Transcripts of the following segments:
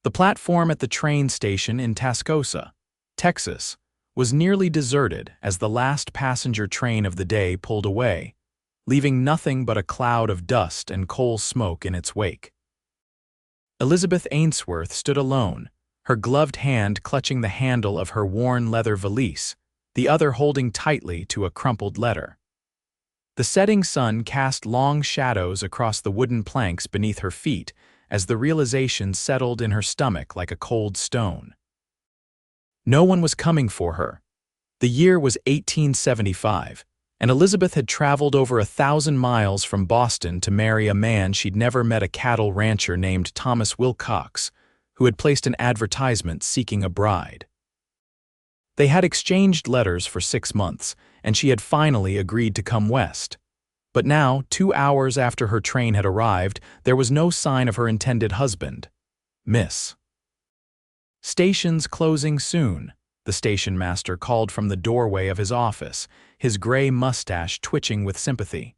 The platform at the train station in Tascosa, Texas, was nearly deserted as the last passenger train of the day pulled away, leaving nothing but a cloud of dust and coal smoke in its wake. Elizabeth Ainsworth stood alone, her gloved hand clutching the handle of her worn leather valise, the other holding tightly to a crumpled letter. The setting sun cast long shadows across the wooden planks beneath her feet as the realization settled in her stomach like a cold stone. No one was coming for her. The year was 1875, and Elizabeth had traveled over 1,000 miles from Boston to marry a man she'd never met, a cattle rancher named Thomas Wilcox, who had placed an advertisement seeking a bride. They had exchanged letters for 6 months, and she had finally agreed to come west. But now, 2 hours after her train had arrived, there was no sign of her intended husband. Miss. "Station's closing soon," the station master called from the doorway of his office, his gray mustache twitching with sympathy.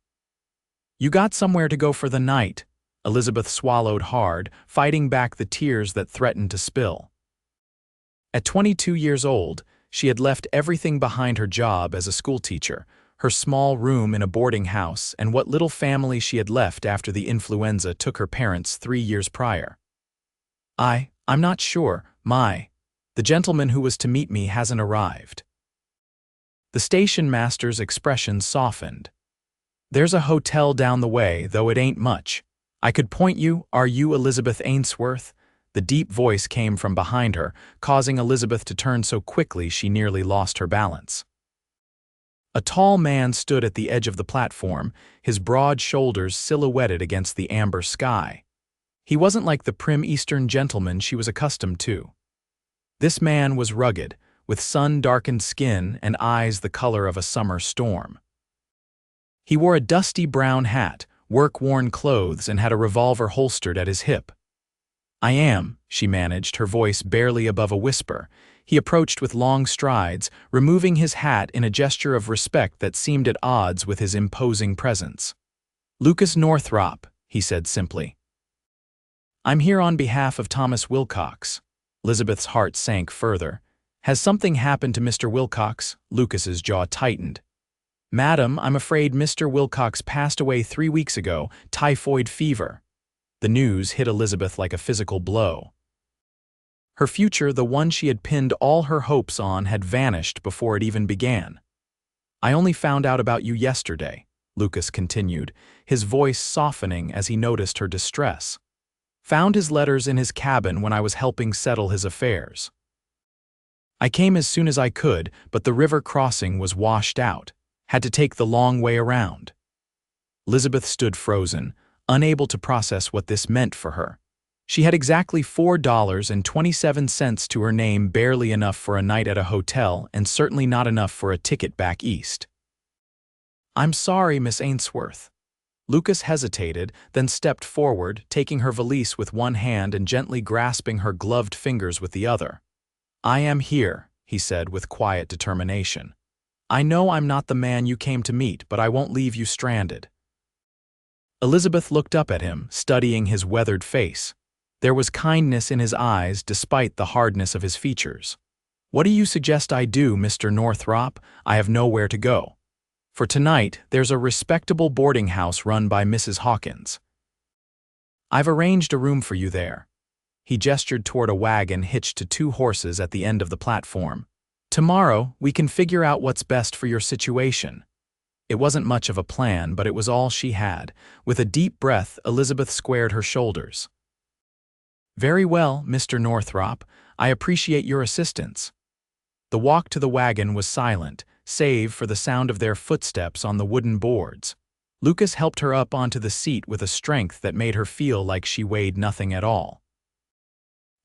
"You got somewhere to go for the night," Elizabeth swallowed hard, fighting back the tears that threatened to spill. At 22 years old, she had left everything behind: her job as a schoolteacher, her small room in a boarding house, and what little family she had left after the influenza took her parents 3 years prior. I'm not sure, the gentleman who was to meet me hasn't arrived." The station master's expression softened. "There's a hotel down the way, though it ain't much. I could point you. Are you Elizabeth Ainsworth?" The deep voice came from behind her, causing Elizabeth to turn so quickly she nearly lost her balance. A tall man stood at the edge of the platform, his broad shoulders silhouetted against the amber sky. He wasn't like the prim Eastern gentleman she was accustomed to. This man was rugged, with sun-darkened skin and eyes the color of a summer storm. He wore a dusty brown hat, work-worn clothes, and had a revolver holstered at his hip. "I am," she managed, her voice barely above a whisper. He approached with long strides, removing his hat in a gesture of respect that seemed at odds with his imposing presence. "Lucas Northrop," he said simply. "I'm here on behalf of Thomas Wilcox." Elizabeth's heart sank further. "Has something happened to Mr. Wilcox?" Lucas's jaw tightened. "Madam, I'm afraid Mr. Wilcox passed away 3 weeks ago, typhoid fever." The news hit Elizabeth like a physical blow. Her future, the one she had pinned all her hopes on, had vanished before it even began. "I only found out about you yesterday," Lucas continued, his voice softening as he noticed her distress. "Found his letters in his cabin when I was helping settle his affairs. I came as soon as I could, but the river crossing was washed out. Had to take the long way around." Elizabeth stood frozen, unable to process what this meant for her. She had exactly $4.27 to her name, barely enough for a night at a hotel, and certainly not enough for a ticket back east. "I'm sorry, Miss Ainsworth." Lucas hesitated, then stepped forward, taking her valise with one hand and gently grasping her gloved fingers with the other. "I am here," he said with quiet determination. "I know I'm not the man you came to meet, but I won't leave you stranded." Elizabeth looked up at him, studying his weathered face. There was kindness in his eyes despite the hardness of his features. "What do you suggest I do, Mr. Northrop? I have nowhere to go. For tonight, there's a respectable boarding house run by Mrs. Hawkins. I've arranged a room for you there." He gestured toward a wagon hitched to 2 horses at the end of the platform. "Tomorrow, we can figure out what's best for your situation." It wasn't much of a plan, but it was all she had. With a deep breath, Elizabeth squared her shoulders. "Very well, Mr. Northrop. I appreciate your assistance." The walk to the wagon was silent, save for the sound of their footsteps on the wooden boards. Lucas helped her up onto the seat with a strength that made her feel like she weighed nothing at all.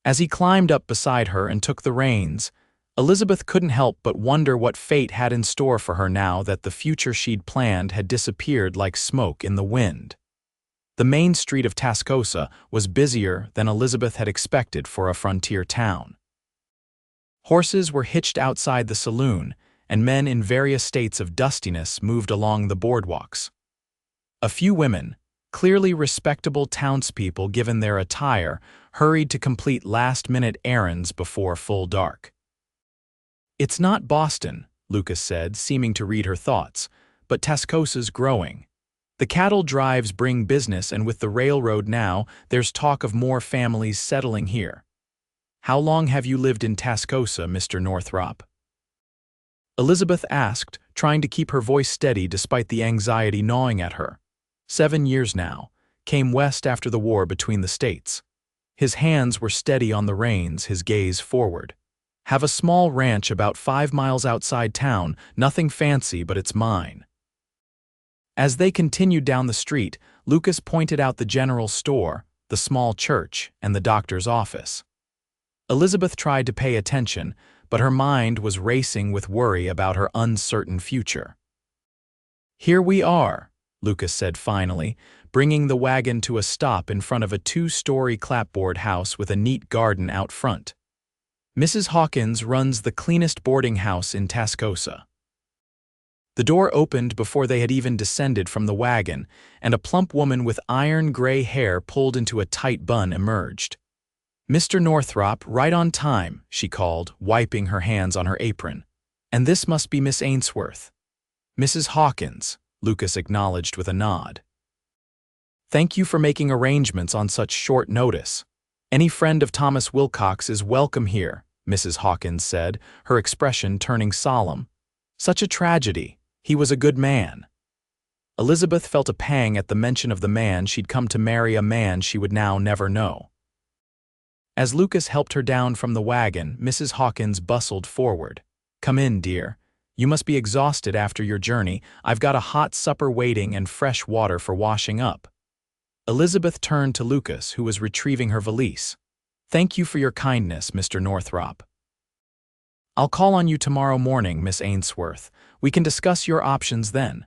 As he climbed up beside her and took the reins, Elizabeth couldn't help but wonder what fate had in store for her now that the future she'd planned had disappeared like smoke in the wind. The main street of Tascosa was busier than Elizabeth had expected for a frontier town. Horses were hitched outside the saloon, and men in various states of dustiness moved along the boardwalks. A few women, Clearly respectable townspeople, given their attire, hurried to complete last-minute errands before full dark. "It's not Boston," Lucas said, seeming to read her thoughts, "but Tascosa's growing. The cattle drives bring business, and with the railroad now, there's talk of more families settling here. How long have you lived in Tascosa, Mr. Northrop?" Elizabeth asked, trying to keep her voice steady despite the anxiety gnawing at her. 7 years now. Came west after the war between the states. His hands were steady on the reins, his gaze forward. "Have a small ranch about 5 miles outside town, nothing fancy, but it's mine." As they continued down the street, Lucas pointed out the general store, the small church, and the doctor's office. Elizabeth tried to pay attention, but her mind was racing with worry about her uncertain future. "Here we are," Lucas said finally, bringing the wagon to a stop in front of a 2-story clapboard house with a neat garden out front. "Mrs. Hawkins runs the cleanest boarding house in Tascosa." The door opened before they had even descended from the wagon, and a plump woman with iron-gray hair pulled into a tight bun emerged. "Mr. Northrop, right on time," she called, wiping her hands on her apron. "And this must be Miss Ainsworth." "Mrs. Hawkins," Lucas acknowledged with a nod. "Thank you for making arrangements on such short notice. Any friend of Thomas Wilcox is welcome here," Mrs. Hawkins said, her expression turning solemn. "Such a tragedy. He was a good man." Elizabeth felt a pang at the mention of the man she'd come to marry, a man she would now never know. As Lucas helped her down from the wagon, Mrs. Hawkins bustled forward. "Come in, dear. You must be exhausted after your journey. I've got a hot supper waiting and fresh water for washing up." Elizabeth turned to Lucas, who was retrieving her valise. "Thank you for your kindness, Mr. Northrop. I'll call on you tomorrow morning, Miss Ainsworth. We can discuss your options then."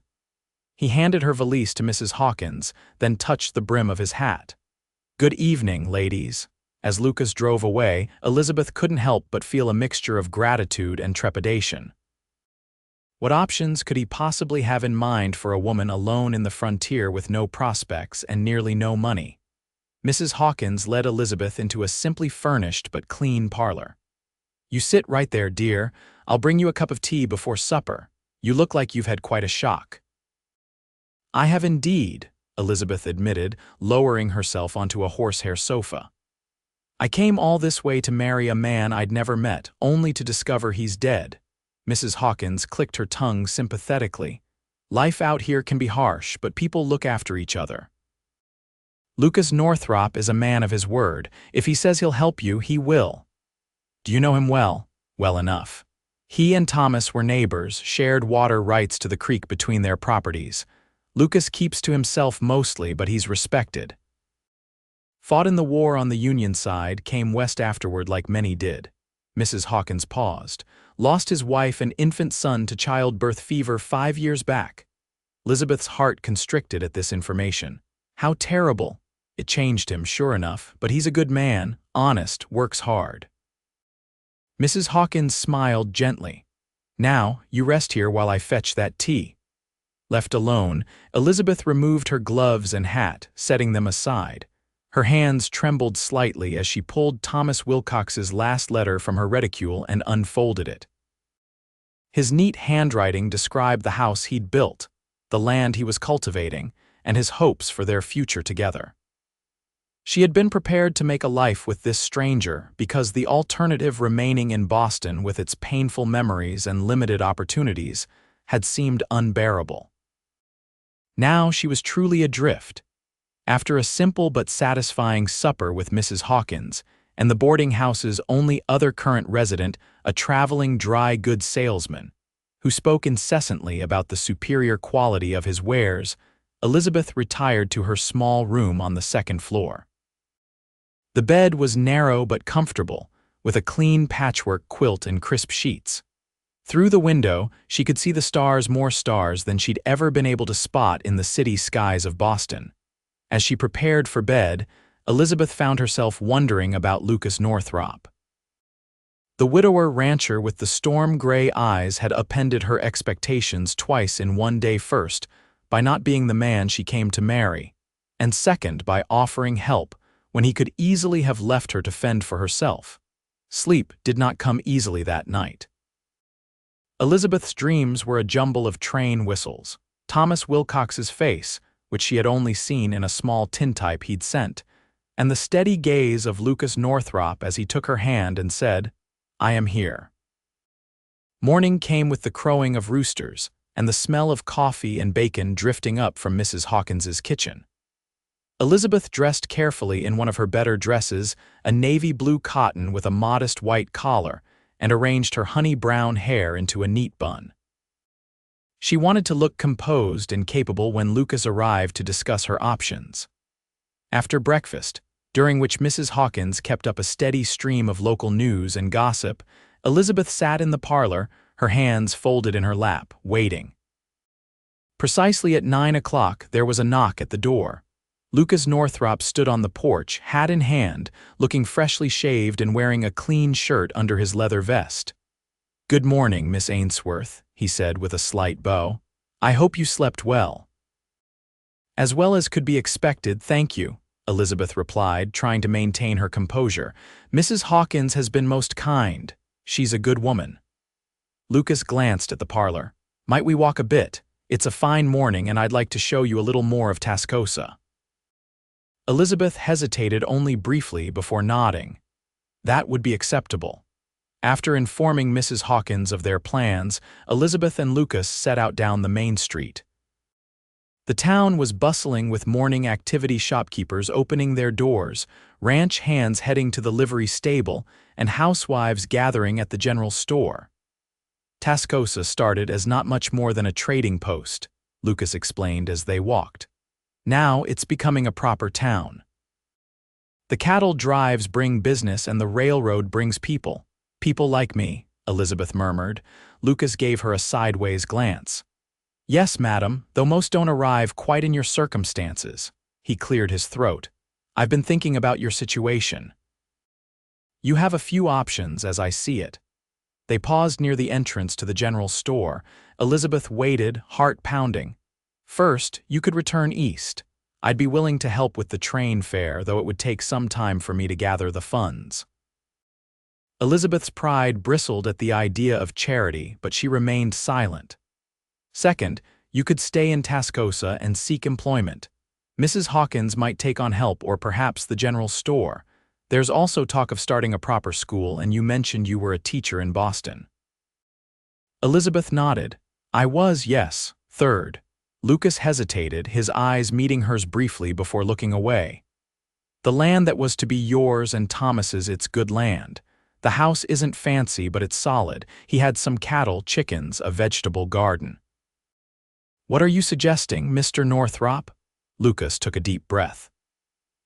He handed her valise to Mrs. Hawkins, then touched the brim of his hat. "Good evening, ladies." As Lucas drove away, Elizabeth couldn't help but feel a mixture of gratitude and trepidation. What options could he possibly have in mind for a woman alone in the frontier with no prospects and nearly no money? Mrs. Hawkins led Elizabeth into a simply furnished but clean parlor. "You sit right there, dear. I'll bring you a cup of tea before supper. You look like you've had quite a shock." "I have indeed," Elizabeth admitted, lowering herself onto a horsehair sofa. "I came all this way to marry a man I'd never met, only to discover he's dead." Mrs. Hawkins clicked her tongue sympathetically. "Life out here can be harsh, but people look after each other. Lucas Northrop is a man of his word. If he says he'll help you, he will." "Do you know him well?" "Well enough. He and Thomas were neighbors, shared water rights to the creek between their properties. Lucas keeps to himself mostly, but he's respected. Fought in the war on the Union side, came west afterward like many did." Mrs. Hawkins paused. "Lost his wife and infant son to childbirth fever 5 years back." Elizabeth's heart constricted at this information. How terrible! It changed him, sure enough, but he's a good man, honest, works hard. Mrs. Hawkins smiled gently. "Now, you rest here while I fetch that tea." Left alone, Elizabeth removed her gloves and hat, setting them aside. Her hands trembled slightly as she pulled Thomas Wilcox's last letter from her reticule and unfolded it. His neat handwriting described the house he'd built, the land he was cultivating, and his hopes for their future together. She had been prepared to make a life with this stranger because the alternative, remaining in Boston with its painful memories and limited opportunities, had seemed unbearable. Now she was truly adrift. After a simple but satisfying supper with Mrs. Hawkins, and the boarding house's only other current resident, a traveling dry goods salesman, who spoke incessantly about the superior quality of his wares, Elizabeth retired to her small room on the second floor. The bed was narrow but comfortable, with a clean patchwork quilt and crisp sheets. Through the window, she could see the stars, more stars than she'd ever been able to spot in the city skies of Boston. As she prepared for bed, Elizabeth found herself wondering about Lucas Northrop. The widower rancher with the storm-gray eyes had upended her expectations twice in one day. First, by not being the man she came to marry, and second by offering help when he could easily have left her to fend for herself. Sleep did not come easily that night. Elizabeth's dreams were a jumble of train whistles, Thomas Wilcox's face, which she had only seen in a small tintype he'd sent, and the steady gaze of Lucas Northrop as he took her hand and said, "I am here." Morning came with the crowing of roosters and the smell of coffee and bacon drifting up from Mrs. Hawkins's kitchen. Elizabeth dressed carefully in one of her better dresses, a navy blue cotton with a modest white collar, and arranged her honey-brown hair into a neat bun. She wanted to look composed and capable when Lucas arrived to discuss her options. After breakfast, during which Mrs. Hawkins kept up a steady stream of local news and gossip, Elizabeth sat in the parlor, her hands folded in her lap, waiting. Precisely at 9 o'clock there was a knock at the door. Lucas Northrop stood on the porch, hat in hand, looking freshly shaved and wearing a clean shirt under his leather vest. "Good morning, Miss Ainsworth," he said with a slight bow. "I hope you slept well." "As well as could be expected, thank you," Elizabeth replied, trying to maintain her composure. "Mrs. Hawkins has been most kind. She's a good woman." Lucas glanced at the parlor. "Might we walk a bit? It's a fine morning and I'd like to show you a little more of Tascosa." Elizabeth hesitated only briefly before nodding. That would be acceptable. After informing Mrs. Hawkins of their plans, Elizabeth and Lucas set out down the main street. The town was bustling with morning activity, shopkeepers opening their doors, ranch hands heading to the livery stable, and housewives gathering at the general store. Tascosa started as not much more than a trading post, Lucas explained as they walked. Now it's becoming a proper town. The cattle drives bring business and the railroad brings people. People like me, Elizabeth murmured. Lucas gave her a sideways glance. "Yes, madam, though most don't arrive quite in your circumstances." He cleared his throat. "I've been thinking about your situation. You have a few options as I see it." They paused near the entrance to the general store. Elizabeth waited, heart pounding. "First, you could return east. I'd be willing to help with the train fare, though it would take some time for me to gather the funds." Elizabeth's pride bristled at the idea of charity, but she remained silent. "Second, you could stay in Tascosa and seek employment. Mrs. Hawkins might take on help or perhaps the general store. There's also talk of starting a proper school, and you mentioned you were a teacher in Boston." Elizabeth nodded. "I was, yes. Third." Lucas hesitated, his eyes meeting hers briefly before looking away. "The land that was to be yours and Thomas's, it's good land. The house isn't fancy, but it's solid. He had some cattle, chickens, a vegetable garden." "What are you suggesting, Mr. Northrop?" Lucas took a deep breath.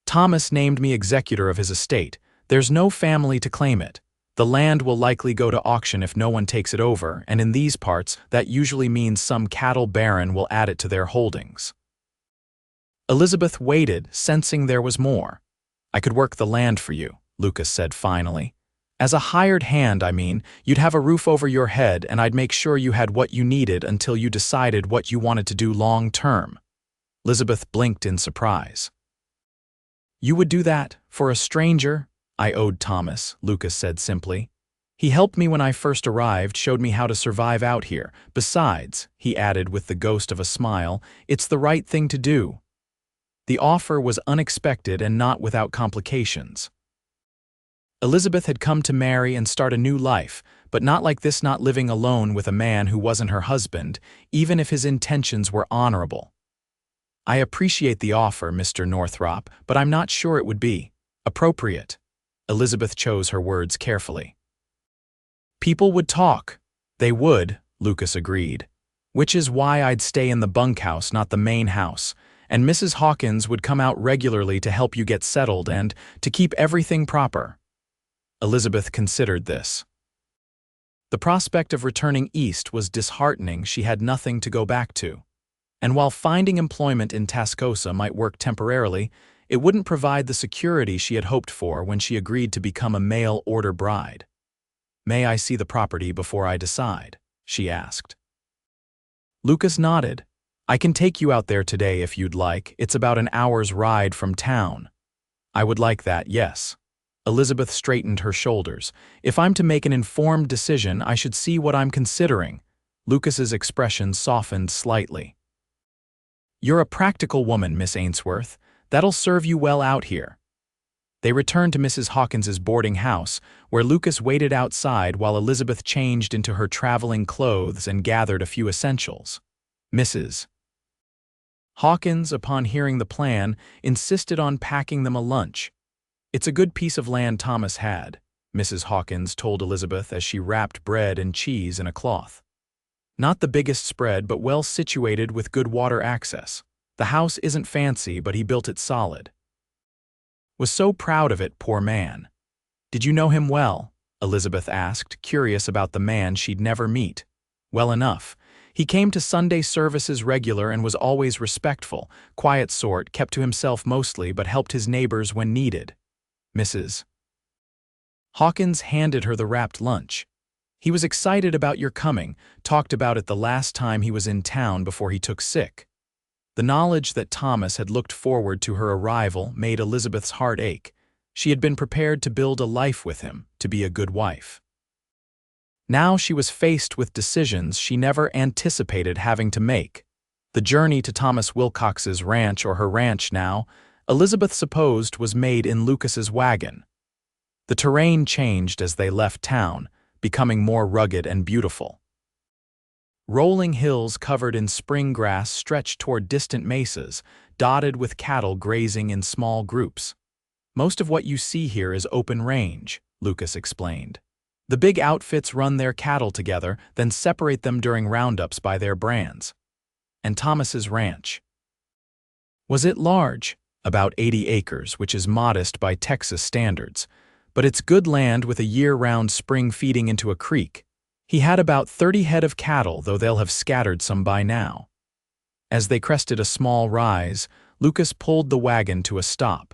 "Thomas named me executor of his estate. There's no family to claim it. The land will likely go to auction if no one takes it over, and in these parts, that usually means some cattle baron will add it to their holdings." Elizabeth waited, sensing there was more. "I could work the land for you," Lucas said finally. "As a hired hand, I mean, you'd have a roof over your head and I'd make sure you had what you needed until you decided what you wanted to do long term." Elizabeth blinked in surprise. "You would do that for a stranger?" "I owed Thomas," Lucas said simply. "He helped me when I first arrived, showed me how to survive out here. Besides," he added with the ghost of a smile, "it's the right thing to do." The offer was unexpected and not without complications. Elizabeth had come to marry and start a new life, but not like this, not living alone with a man who wasn't her husband, even if his intentions were honorable. "I appreciate the offer, Mr. Northrop, but I'm not sure it would be appropriate." Elizabeth chose her words carefully. "People would talk." "They would," Lucas agreed. "Which is why I'd stay in the bunkhouse, not the main house, and Mrs. Hawkins would come out regularly to help you get settled and to keep everything proper." Elizabeth considered this. The prospect of returning east was disheartening. She had nothing to go back to. And while finding employment in Tascosa might work temporarily, it wouldn't provide the security she had hoped for when she agreed to become a mail-order bride. "May I see the property before I decide?" she asked. Lucas nodded. I can take you out there today if you'd like. It's about an hour's ride from town. I would like that, yes. Elizabeth straightened her shoulders. If I'm to make an informed decision, I should see what I'm considering. Lucas's expression softened slightly. You're a practical woman, Miss Ainsworth. That'll serve you well out here. They returned to Mrs. Hawkins's boarding house, where Lucas waited outside while Elizabeth changed into her traveling clothes and gathered a few essentials. Mrs. Hawkins, upon hearing the plan, insisted on packing them a lunch. It's a good piece of land Thomas had, Mrs. Hawkins told Elizabeth as she wrapped bread and cheese in a cloth. Not the biggest spread, but well situated with good water access. The house isn't fancy, but he built it solid. Was so proud of it, poor man. Did you know him well? Elizabeth asked, curious about the man she'd never meet. Well enough. He came to Sunday services regular and was always respectful, quiet sort, kept to himself mostly but helped his neighbors when needed. Mrs. Hawkins handed her the wrapped lunch. He was excited about your coming, talked about it the last time he was in town before he took sick. The knowledge that Thomas had looked forward to her arrival made Elizabeth's heart ache. She had been prepared to build a life with him, to be a good wife. Now she was faced with decisions she never anticipated having to make. The journey to Thomas Wilcox's ranch, or her ranch now, Elizabeth supposed was made in Lucas's wagon. The terrain changed as they left town, becoming more rugged and beautiful. Rolling hills covered in spring grass stretched toward distant mesas, dotted with cattle grazing in small groups. Most of what you see here is open range, Lucas explained. The big outfits run their cattle together, then separate them during roundups by their brands. And Thomas's ranch. Was it large? About 80 acres, which is modest by Texas standards. But it's good land with a year-round spring feeding into a creek. He had about 30 head of cattle, though they'll have scattered some by now. As they crested a small rise, Lucas pulled the wagon to a stop.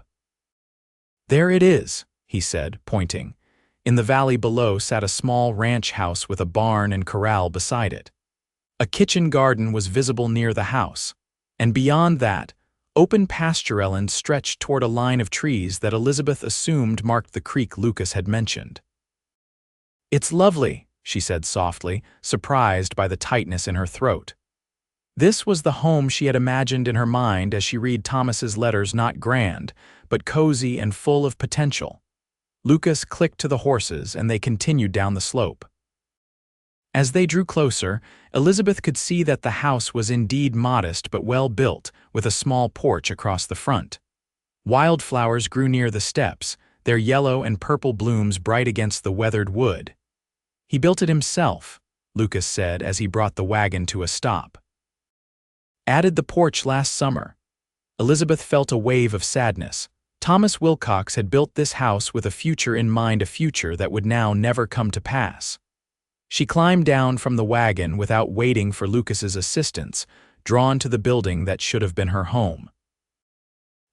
There it is, he said, pointing. In the valley below sat a small ranch house with a barn and corral beside it. A kitchen garden was visible near the house, and beyond that, open pastureland stretched toward a line of trees that Elizabeth assumed marked the creek Lucas had mentioned. It's lovely, she said softly, surprised by the tightness in her throat. This was the home she had imagined in her mind as she read Thomas's letters, not grand, but cozy and full of potential. Lucas clicked to the horses and they continued down the slope. As they drew closer, Elizabeth could see that the house was indeed modest but well built, with a small porch across the front. Wildflowers grew near the steps, their yellow and purple blooms bright against the weathered wood. He built it himself, Lucas said as he brought the wagon to a stop. Added the porch last summer. Elizabeth felt a wave of sadness. Thomas Wilcox had built this house with a future in mind, a future that would now never come to pass. She climbed down from the wagon without waiting for Lucas's assistance, drawn to the building that should have been her home.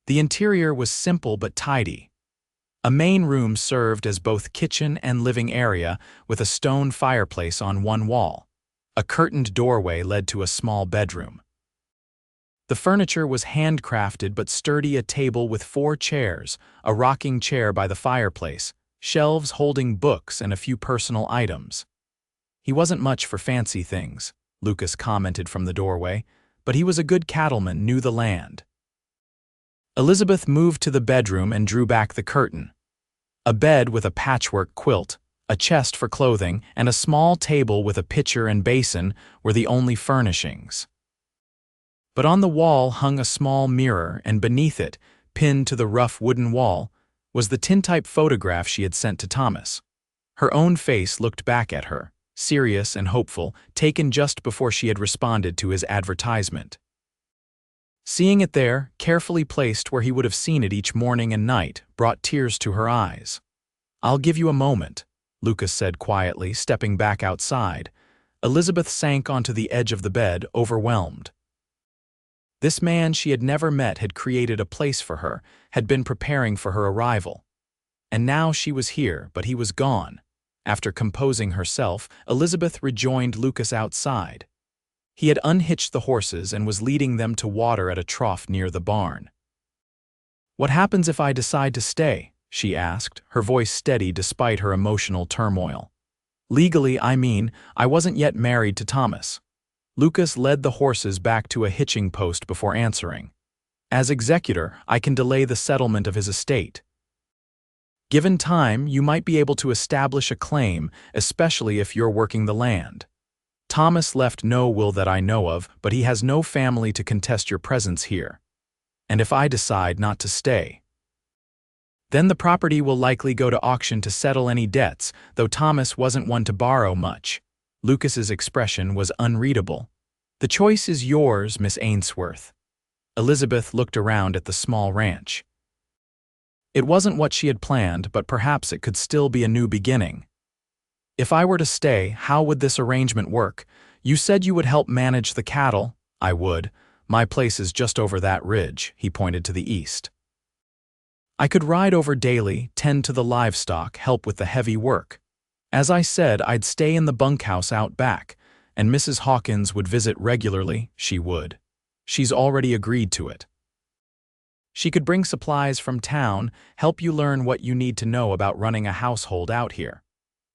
The interior was simple but tidy. A main room served as both kitchen and living area, with a stone fireplace on one wall. A curtained doorway led to a small bedroom. The furniture was handcrafted but sturdy, a table with 4 chairs, a rocking chair by the fireplace, shelves holding books and a few personal items. He wasn't much for fancy things, Lucas commented from the doorway, but he was a good cattleman, knew the land. Elizabeth moved to the bedroom and drew back the curtain. A bed with a patchwork quilt, a chest for clothing, and a small table with a pitcher and basin were the only furnishings. But on the wall hung a small mirror, and beneath it, pinned to the rough wooden wall, was the tintype photograph she had sent to Thomas. Her own face looked back at her, serious and hopeful, taken just before she had responded to his advertisement. Seeing it there, carefully placed where he would have seen it each morning and night, brought tears to her eyes. "I'll give you a moment," Lucas said quietly, stepping back outside. Elizabeth sank onto the edge of the bed, overwhelmed. This man she had never met had created a place for her, had been preparing for her arrival. And now she was here, but he was gone. After composing herself, Elizabeth rejoined Lucas outside. He had unhitched the horses and was leading them to water at a trough near the barn. "What happens if I decide to stay?" she asked, her voice steady despite her emotional turmoil. "Legally, I mean, I wasn't yet married to Thomas." Lucas led the horses back to a hitching post before answering. "As executor, I can delay the settlement of his estate. Given time, you might be able to establish a claim, especially if you're working the land. Thomas left no will that I know of, but he has no family to contest your presence here. And if I decide not to stay, then the property will likely go to auction to settle any debts, though Thomas wasn't one to borrow much." Lucas's expression was unreadable. "The choice is yours, Miss Ainsworth." Elizabeth looked around at the small ranch. It wasn't what she had planned, but perhaps it could still be a new beginning. "If I were to stay, how would this arrangement work? You said you would help manage the cattle." "I would. My place is just over that ridge," he pointed to the east. "I could ride over daily, tend to the livestock, help with the heavy work. As I said, I'd stay in the bunkhouse out back, and Mrs. Hawkins would visit regularly." "She would. She's already agreed to it. She could bring supplies from town, help you learn what you need to know about running a household out here."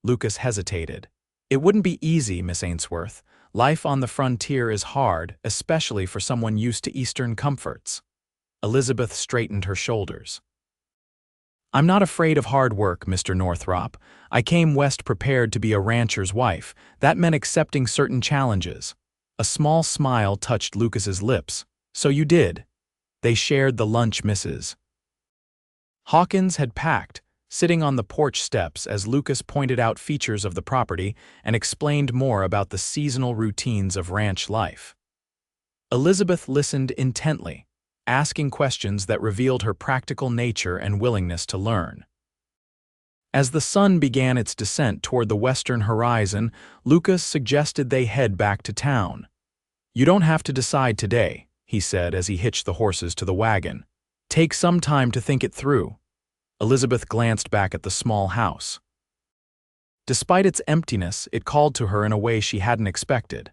Lucas hesitated. "It wouldn't be easy, Miss Ainsworth. Life on the frontier is hard, especially for someone used to Eastern comforts." Elizabeth straightened her shoulders. "I'm not afraid of hard work, Mr. Northrop. I came west prepared to be a rancher's wife. That meant accepting certain challenges." A small smile touched Lucas's lips. "So you did." They shared the lunch Mrs. Hawkins had packed, sitting on the porch steps as Lucas pointed out features of the property and explained more about the seasonal routines of ranch life. Elizabeth listened intently, asking questions that revealed her practical nature and willingness to learn. As the sun began its descent toward the western horizon, Lucas suggested they head back to town. "You don't have to decide today," he said as he hitched the horses to the wagon. "Take some time to think it through." Elizabeth glanced back at the small house. Despite its emptiness, it called to her in a way she hadn't expected.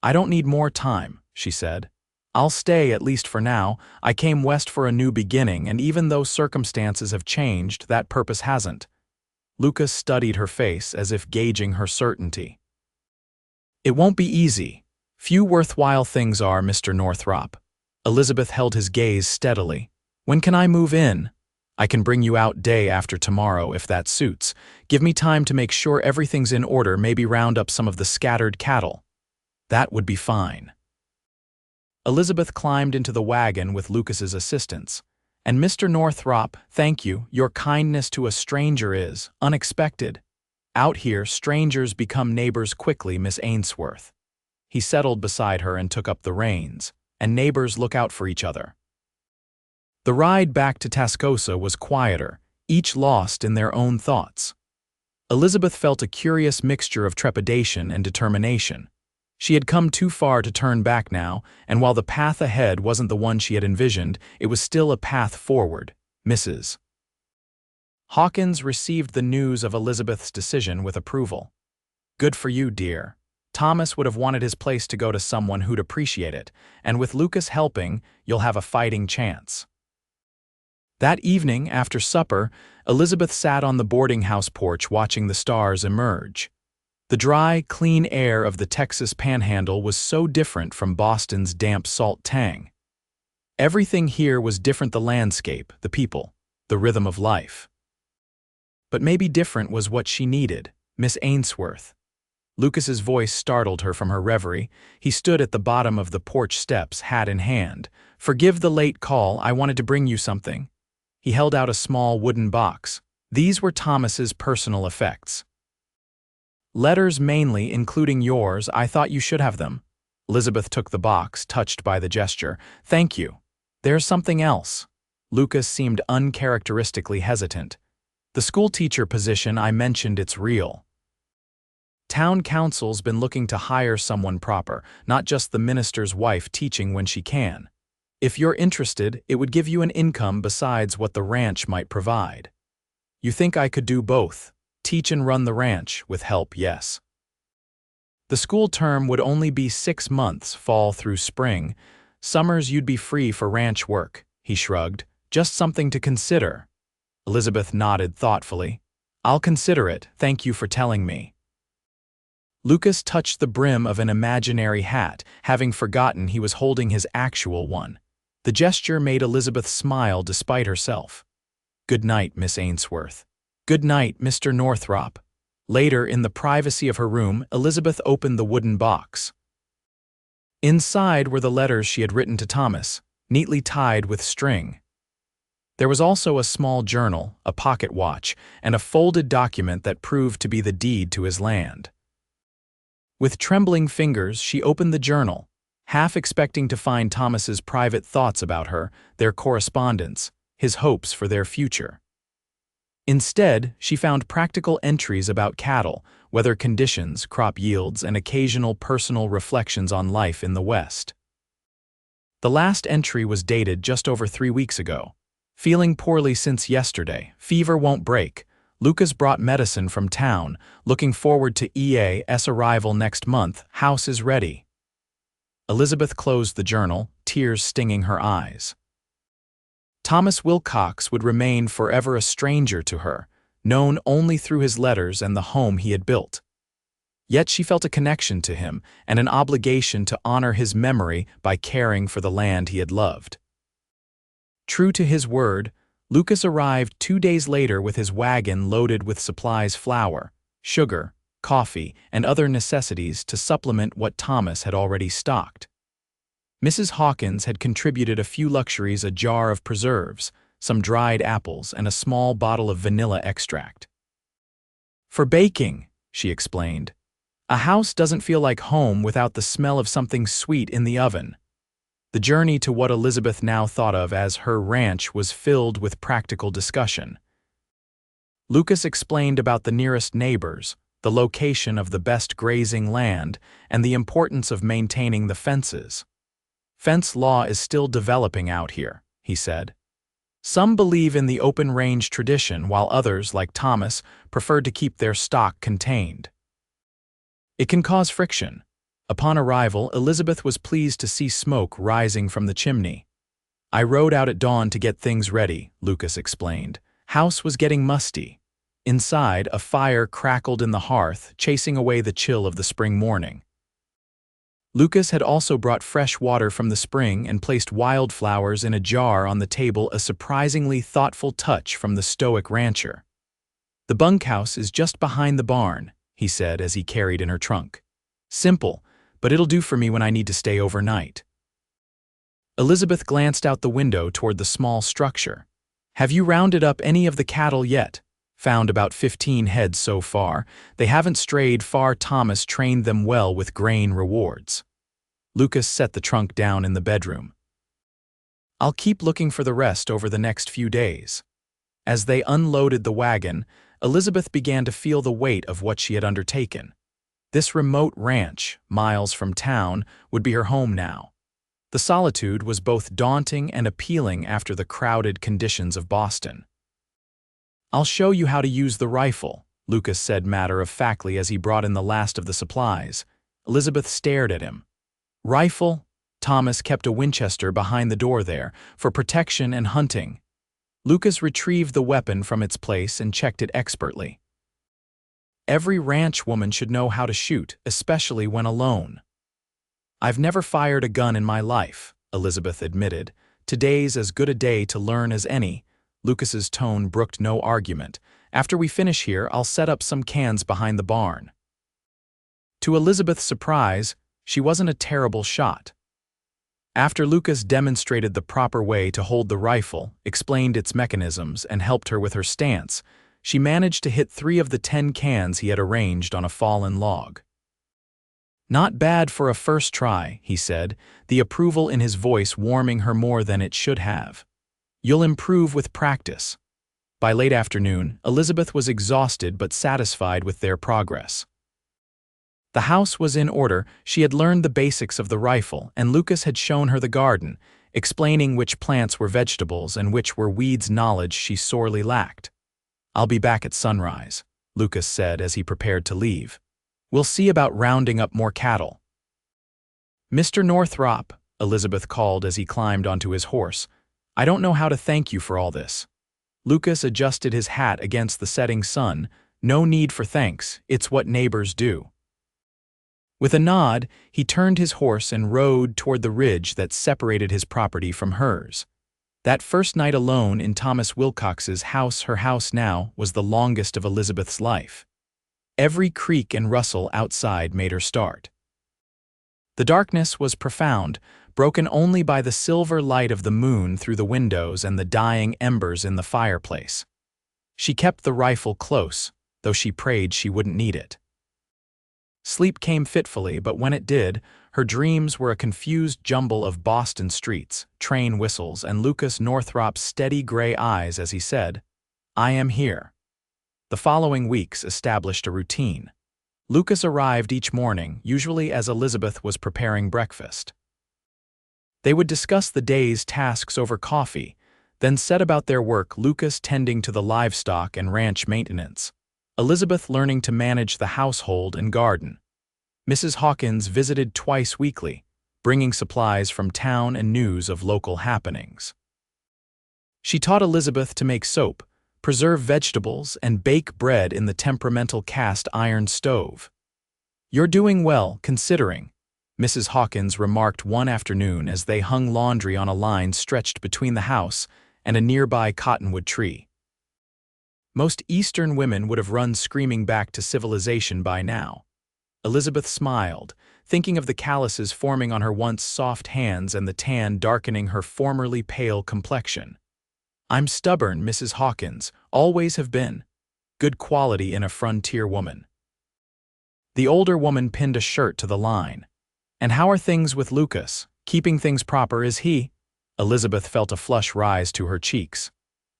"I don't need more time," she said. "I'll stay, at least for now. I came west for a new beginning, and even though circumstances have changed, that purpose hasn't." Lucas studied her face as if gauging her certainty. "It won't be easy. Few worthwhile things are, Mr. Northrop." Elizabeth held his gaze steadily. "When can I move in?" "I can bring you out day after tomorrow if that suits. Give me time to make sure everything's in order, maybe round up some of the scattered cattle." "That would be fine." Elizabeth climbed into the wagon with Lucas's assistance. "And Mr. Northrop, thank you. Your kindness to a stranger is unexpected. Out here, strangers become neighbors quickly, Miss Ainsworth." He settled beside her and took up the reins, "and neighbors look out for each other." The ride back to Tascosa was quieter, each lost in their own thoughts. Elizabeth felt a curious mixture of trepidation and determination. She had come too far to turn back now, and while the path ahead wasn't the one she had envisioned, it was still a path forward. Mrs. Hawkins received the news of Elizabeth's decision with approval. "Good for you, dear. Thomas would have wanted his place to go to someone who'd appreciate it, and with Lucas helping, you'll have a fighting chance." That evening, after supper, Elizabeth sat on the boarding house porch watching the stars emerge. The dry, clean air of the Texas Panhandle was so different from Boston's damp salt tang. Everything here was different: the landscape, the people, the rhythm of life. But maybe different was what she needed. "Miss Ainsworth." Lucas's voice startled her from her reverie. He stood at the bottom of the porch steps, hat in hand. "Forgive the late call, I wanted to bring you something." He held out a small wooden box. These were Thomas's personal effects. "Letters mainly, including yours. I thought you should have them." Elizabeth took the box, touched by the gesture. "Thank you. There's something else." Lucas seemed uncharacteristically hesitant. "The schoolteacher position I mentioned, it's real. Town council's been looking to hire someone proper, not just the minister's wife teaching when she can. If you're interested, it would give you an income besides what the ranch might provide." "You think I could do both? Teach and run the ranch, with help, yes." The school term would only be 6 months, fall through spring. Summers you'd be free for ranch work, he shrugged. Just something to consider. Elizabeth nodded thoughtfully. I'll consider it, thank you for telling me. Lucas touched the brim of an imaginary hat, having forgotten he was holding his actual one. The gesture made Elizabeth smile despite herself. Good night, Miss Ainsworth. Good night, Mr. Northrop. Later, in the privacy of her room, Elizabeth opened the wooden box. Inside were the letters she had written to Thomas, neatly tied with string. There was also a small journal, a pocket watch, and a folded document that proved to be the deed to his land. With trembling fingers, she opened the journal, half expecting to find Thomas's private thoughts about her, their correspondence, his hopes for their future. Instead, she found practical entries about cattle, weather conditions, crop yields, and occasional personal reflections on life in the West. The last entry was dated just over 3 weeks ago. Feeling poorly since yesterday, fever won't break. Lucas brought medicine from town, looking forward to EA's arrival next month. House is ready. Elizabeth closed the journal, tears stinging her eyes. Thomas Wilcox would remain forever a stranger to her, known only through his letters and the home he had built. Yet she felt a connection to him and an obligation to honor his memory by caring for the land he had loved. True to his word, Lucas arrived 2 days later with his wagon loaded with supplies: flour, sugar, coffee, and other necessities to supplement what Thomas had already stocked. Mrs. Hawkins had contributed a few luxuries: a jar of preserves, some dried apples, and a small bottle of vanilla extract. For baking, she explained. A house doesn't feel like home without the smell of something sweet in the oven. The journey to what Elizabeth now thought of as her ranch was filled with practical discussion. Lucas explained about the nearest neighbors, the location of the best grazing land, and the importance of maintaining the fences. Fence law is still developing out here, he said. Some believe in the open-range tradition, while others, like Thomas, prefer to keep their stock contained. It can cause friction. Upon arrival, Elizabeth was pleased to see smoke rising from the chimney. I rode out at dawn to get things ready, Lucas explained. House was getting musty. Inside, a fire crackled in the hearth, chasing away the chill of the spring morning. Lucas had also brought fresh water from the spring and placed wildflowers in a jar on the table, a surprisingly thoughtful touch from the stoic rancher. The bunkhouse is just behind the barn, he said as he carried in her trunk. Simple, but it'll do for me when I need to stay overnight. Elizabeth glanced out the window toward the small structure. Have you rounded up any of the cattle yet? Found about 15 heads so far. They haven't strayed far. Thomas trained them well with grain rewards. Lucas set the trunk down in the bedroom. I'll keep looking for the rest over the next few days. As they unloaded the wagon, Elizabeth began to feel the weight of what she had undertaken. This remote ranch, miles from town, would be her home now. The solitude was both daunting and appealing after the crowded conditions of Boston. I'll show you how to use the rifle, Lucas said matter-of-factly as he brought in the last of the supplies. Elizabeth stared at him. Rifle? Thomas kept a Winchester behind the door there, for protection and hunting. Lucas retrieved the weapon from its place and checked it expertly. Every ranch woman should know how to shoot, especially when alone. I've never fired a gun in my life, Elizabeth admitted. Today's as good a day to learn as any. Lucas's tone brooked no argument. After we finish here, I'll set up some cans behind the barn. To Elizabeth's surprise, she wasn't a terrible shot. After Lucas demonstrated the proper way to hold the rifle, explained its mechanisms, and helped her with her stance, she managed to hit 3 of the 10 cans he had arranged on a fallen log. Not bad for a first try, he said, the approval in his voice warming her more than it should have. You'll improve with practice. By late afternoon, Elizabeth was exhausted but satisfied with their progress. The house was in order. She had learned the basics of the rifle, and Lucas had shown her the garden, explaining which plants were vegetables and which were weeds, knowledge she sorely lacked. I'll be back at sunrise, Lucas said as he prepared to leave. We'll see about rounding up more cattle. Mr. Northrop, Elizabeth called as he climbed onto his horse, I don't know how to thank you for all this. Lucas adjusted his hat against the setting sun. No need for thanks, it's what neighbors do. With a nod, he turned his horse and rode toward the ridge that separated his property from hers. That first night alone in Thomas Wilcox's house, her house now, was the longest of Elizabeth's life. Every creak and rustle outside made her start. The darkness was profound, broken only by the silver light of the moon through the windows and the dying embers in the fireplace. She kept the rifle close, though she prayed she wouldn't need it. Sleep came fitfully, but when it did, her dreams were a confused jumble of Boston streets, train whistles, and Lucas Northrop's steady gray eyes as he said, I am here. The following weeks established a routine. Lucas arrived each morning, usually as Elizabeth was preparing breakfast. They would discuss the day's tasks over coffee, then set about their work, Lucas tending to the livestock and ranch maintenance, Elizabeth learning to manage the household and garden. Mrs. Hawkins visited twice weekly, bringing supplies from town and news of local happenings. She taught Elizabeth to make soap, preserve vegetables, and bake bread in the temperamental cast iron stove. You're doing well, considering, Mrs. Hawkins remarked one afternoon as they hung laundry on a line stretched between the house and a nearby cottonwood tree. Most Eastern women would have run screaming back to civilization by now. Elizabeth smiled, thinking of the calluses forming on her once soft hands and the tan darkening her formerly pale complexion. I'm stubborn, Mrs. Hawkins, always have been. Good quality in a frontier woman. The older woman pinned a shirt to the line. And how are things with Lucas? Keeping things proper, is he? Elizabeth felt a flush rise to her cheeks.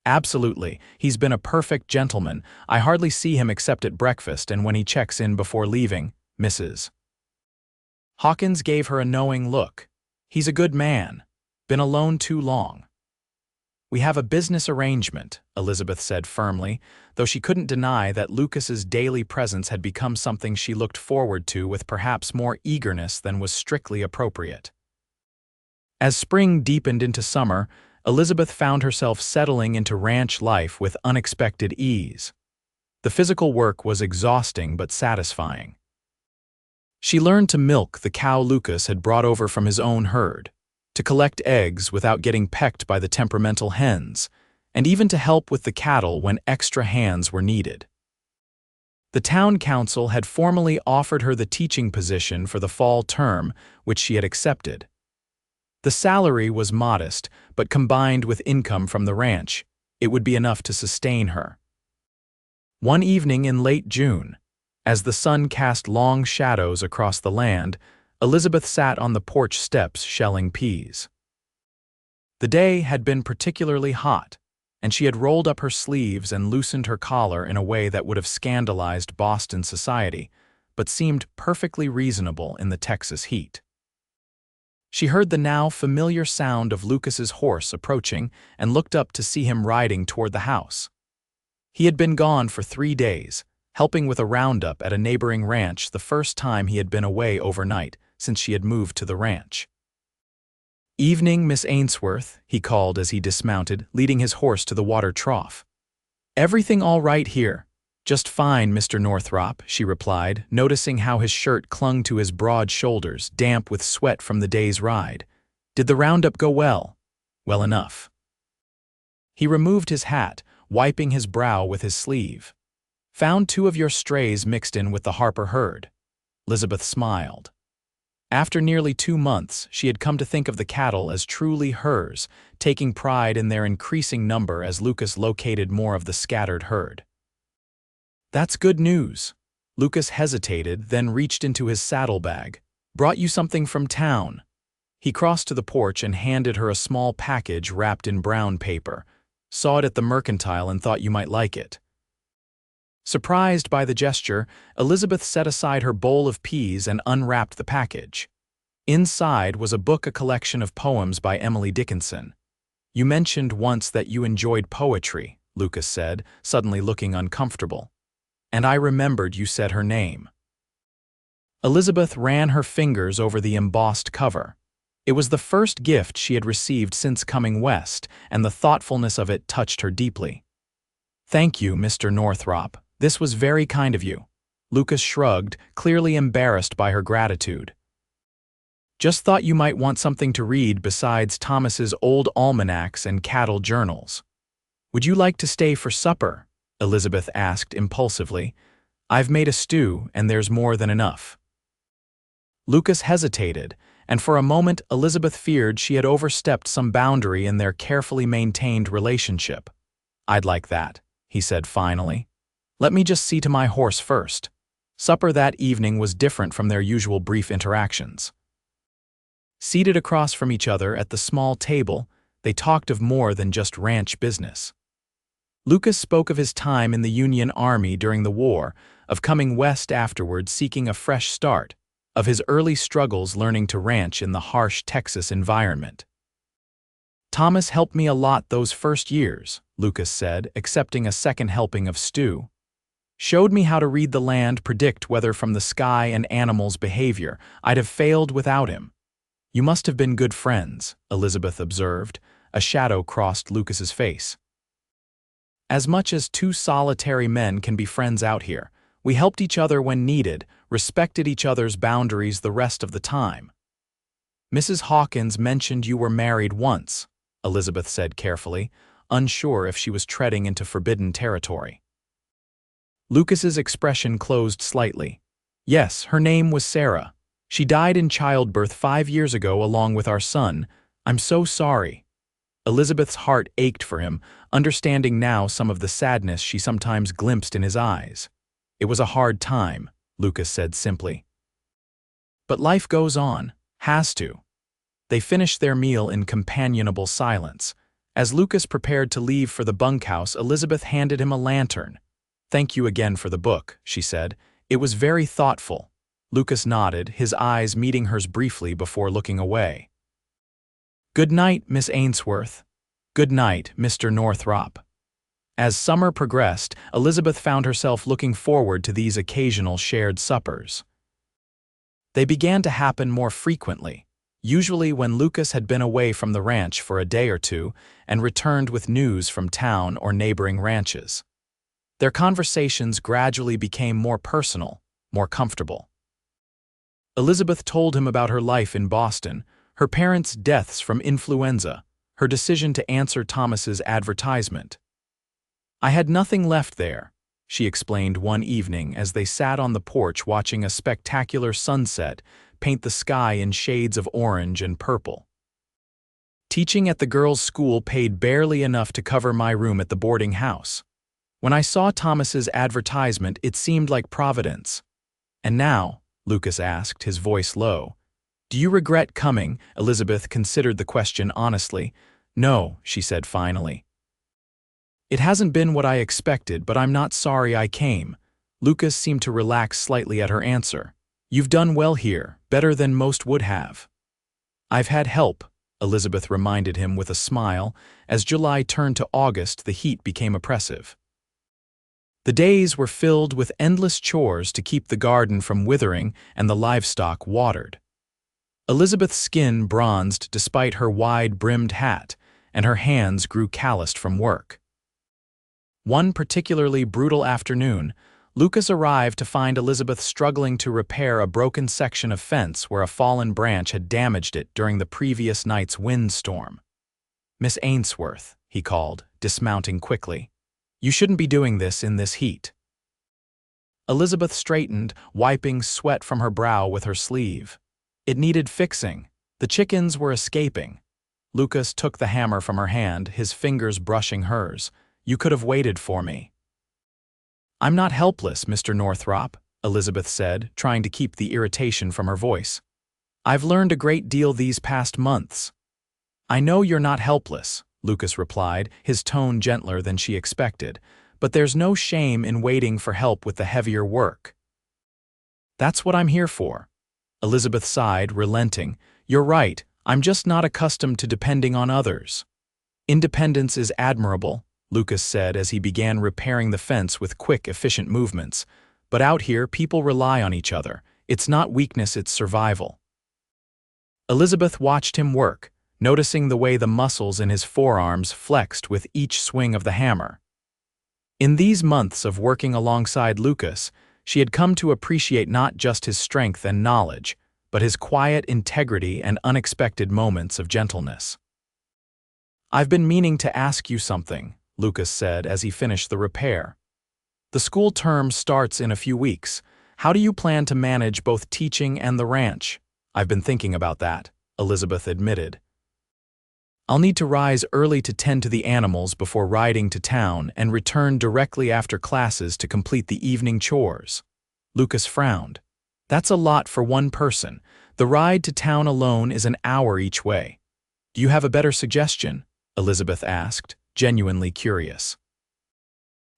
Absolutely, he's been a perfect gentleman. I hardly see him except at breakfast and when he checks in before leaving, Mrs. Hawkins gave her a knowing look. He's a good man. Been alone too long. We have a business arrangement, Elizabeth said firmly, though she couldn't deny that Lucas's daily presence had become something she looked forward to with perhaps more eagerness than was strictly appropriate. As spring deepened into summer, Elizabeth found herself settling into ranch life with unexpected ease. The physical work was exhausting but satisfying. She learned to milk the cow Lucas had brought over from his own herd, to collect eggs without getting pecked by the temperamental hens, and even to help with the cattle when extra hands were needed. The town council had formally offered her the teaching position for the fall term, which she had accepted. The salary was modest, but combined with income from the ranch, it would be enough to sustain her. One evening in late June, as the sun cast long shadows across the land, Elizabeth sat on the porch steps shelling peas. The day had been particularly hot, and she had rolled up her sleeves and loosened her collar in a way that would have scandalized Boston society, but seemed perfectly reasonable in the Texas heat. She heard the now familiar sound of Lucas's horse approaching and looked up to see him riding toward the house. He had been gone for 3 days, helping with a roundup at a neighboring ranch the first time he had been away overnight since she had moved to the ranch. Evening, Miss Ainsworth, he called as he dismounted, leading his horse to the water trough. Everything all right here. Just fine, Mr. Northrop, she replied, noticing how his shirt clung to his broad shoulders, damp with sweat from the day's ride. Did the roundup go well? Well enough. He removed his hat, wiping his brow with his sleeve. Found 2 of your strays mixed in with the Harper herd. Elizabeth smiled. After nearly 2 months, she had come to think of the cattle as truly hers, taking pride in their increasing number as Lucas located more of the scattered herd. That's good news. Lucas hesitated, then reached into his saddlebag. Brought you something from town. He crossed to the porch and handed her a small package wrapped in brown paper. Saw it at the mercantile and thought you might like it. Surprised by the gesture, Elizabeth set aside her bowl of peas and unwrapped the package. Inside was a book, a collection of poems by Emily Dickinson. You mentioned once that you enjoyed poetry, Lucas said, suddenly looking uncomfortable. And I remembered you said her name. Elizabeth ran her fingers over the embossed cover. It was the first gift she had received since coming west, and the thoughtfulness of it touched her deeply. "Thank you, Mr. Northrop. This was very kind of you." Lucas shrugged, clearly embarrassed by her gratitude. "Just thought you might want something to read besides Thomas's old almanacs and cattle journals." "Would you like to stay for supper?" Elizabeth asked impulsively. "I've made a stew, and there's more than enough." Lucas hesitated, and for a moment Elizabeth feared she had overstepped some boundary in their carefully maintained relationship. "I'd like that," he said finally. "Let me just see to my horse first." Supper that evening was different from their usual brief interactions. Seated across from each other at the small table, they talked of more than just ranch business. Lucas spoke of his time in the Union Army during the war, of coming west afterward seeking a fresh start, of his early struggles learning to ranch in the harsh Texas environment. "Thomas helped me a lot those first years," Lucas said, accepting a second helping of stew. "Showed me how to read the land, predict weather from the sky and animals' behavior. I'd have failed without him." "You must have been good friends," Elizabeth observed. A shadow crossed Lucas's face. "As much as two solitary men can be friends out here. We helped each other when needed, respected each other's boundaries the rest of the time." "Mrs. Hawkins mentioned you were married once," Elizabeth said carefully, unsure if she was treading into forbidden territory. Lucas's expression closed slightly. "Yes, her name was Sarah. She died in childbirth 5 years ago along with our son. I'm so sorry." Elizabeth's heart ached for him, understanding now some of the sadness she sometimes glimpsed in his eyes. "It was a hard time," Lucas said simply. "But life goes on. Has to." They finished their meal in companionable silence. As Lucas prepared to leave for the bunkhouse, Elizabeth handed him a lantern. "Thank you again for the book," she said. "It was very thoughtful." Lucas nodded, his eyes meeting hers briefly before looking away. "Good night, Miss Ainsworth." "Good night, Mr. Northrop." As summer progressed, Elizabeth found herself looking forward to these occasional shared suppers. They began to happen more frequently, usually when Lucas had been away from the ranch for a day or two and returned with news from town or neighboring ranches. Their conversations gradually became more personal, more comfortable. Elizabeth told him about her life in Boston, her parents' deaths from influenza, her decision to answer Thomas's advertisement. "I had nothing left there," she explained one evening as they sat on the porch watching a spectacular sunset paint the sky in shades of orange and purple. "Teaching at the girls' school paid barely enough to cover my room at the boarding house. When I saw Thomas's advertisement, it seemed like providence." "And now," Lucas asked, his voice low, "do you regret coming?" Elizabeth considered the question honestly. "No," she said finally. "It hasn't been what I expected, but I'm not sorry I came." Lucas seemed to relax slightly at her answer. "You've done well here, better than most would have." "I've had help," Elizabeth reminded him with a smile. As July turned to August, the heat became oppressive. The days were filled with endless chores to keep the garden from withering and the livestock watered. Elizabeth's skin bronzed despite her wide-brimmed hat, and her hands grew calloused from work. One particularly brutal afternoon, Lucas arrived to find Elizabeth struggling to repair a broken section of fence where a fallen branch had damaged it during the previous night's windstorm. "Miss Ainsworth," he called, dismounting quickly. "You shouldn't be doing this in this heat." Elizabeth straightened, wiping sweat from her brow with her sleeve. "It needed fixing. The chickens were escaping." Lucas took the hammer from her hand, his fingers brushing hers. "You could have waited for me." "I'm not helpless, Mr. Northrop," Elizabeth said, trying to keep the irritation from her voice. "I've learned a great deal these past months." "I know you're not helpless," Lucas replied, his tone gentler than she expected, "but there's no shame in waiting for help with the heavier work." "That's what I'm here for." Elizabeth sighed, relenting. "You're right, I'm just not accustomed to depending on others." "Independence is admirable," Lucas said as he began repairing the fence with quick, efficient movements. "But out here, people rely on each other. It's not weakness, it's survival. Elizabeth watched him work, noticing the way the muscles in his forearms flexed with each swing of the hammer. In these months of working alongside Lucas, she had come to appreciate not just his strength and knowledge, but his quiet integrity and unexpected moments of gentleness. "I've been meaning to ask you something," Lucas said as he finished the repair. "The school term starts in a few weeks. How do you plan to manage both teaching and the ranch?" "I've been thinking about that," Elizabeth admitted. "I'll need to rise early to tend to the animals before riding to town and return directly after classes to complete the evening chores." Lucas frowned. "That's a lot for one person. The ride to town alone is an hour each way." "Do you have a better suggestion?" Elizabeth asked, genuinely curious.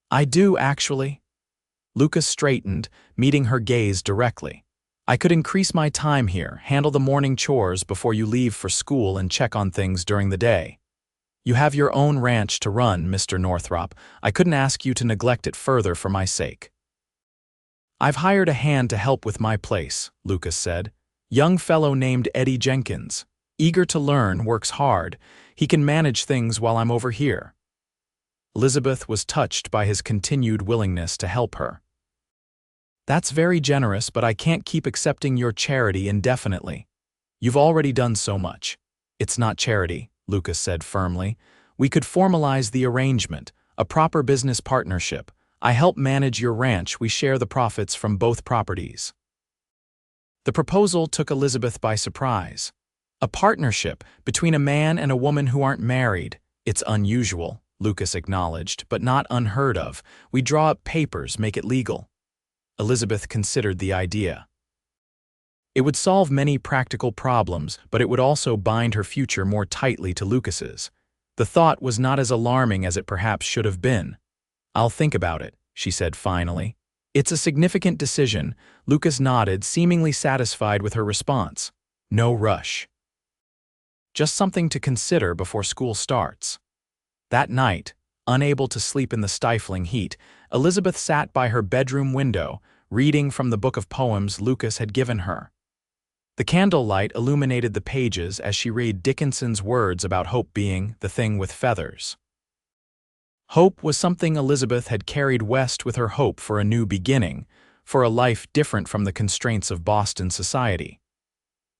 "I do, actually." Lucas straightened, meeting her gaze directly. "I could increase my time here, handle the morning chores before you leave for school and check on things during the day. You have your own ranch to run, Mr. Northrop. I couldn't ask you to neglect it further for my sake." "I've hired a hand to help with my place," Lucas said. "Young fellow named Eddie Jenkins. Eager to learn, works hard. He can manage things while I'm over here." Elizabeth was touched by his continued willingness to help her. "That's very generous, but I can't keep accepting your charity indefinitely. You've already done so much." "It's not charity," Lucas said firmly. "We could formalize the arrangement, a proper business partnership. I help manage your ranch, we share the profits from both properties." The proposal took Elizabeth by surprise. A partnership between a man and a woman who aren't married. "It's unusual," Lucas acknowledged, "but not unheard of. We draw up papers, make it legal." Elizabeth considered the idea. It would solve many practical problems, but it would also bind her future more tightly to Lucas's. The thought was not as alarming as it perhaps should have been. "I'll think about it," she said finally. "It's a significant decision." Lucas nodded, seemingly satisfied with her response. "No rush. Just something to consider before school starts." That night, unable to sleep in the stifling heat, Elizabeth sat by her bedroom window, reading from the book of poems Lucas had given her. The candlelight illuminated the pages as she read Dickinson's words about hope being the thing with feathers. Hope was something Elizabeth had carried west with her hope for a new beginning, for a life different from the constraints of Boston society.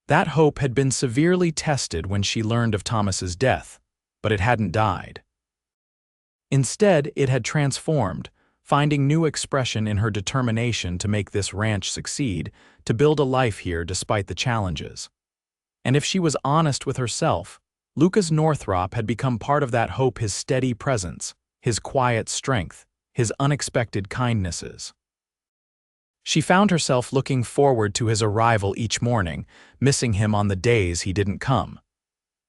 That hope had been severely tested when she learned of Thomas's death, but it hadn't died. Instead, it had transformed, finding new expression in her determination to make this ranch succeed, to build a life here despite the challenges. And if she was honest with herself, Lucas Northrop had become part of that hope, his steady presence, his quiet strength, his unexpected kindnesses. She found herself looking forward to his arrival each morning, missing him on the days he didn't come.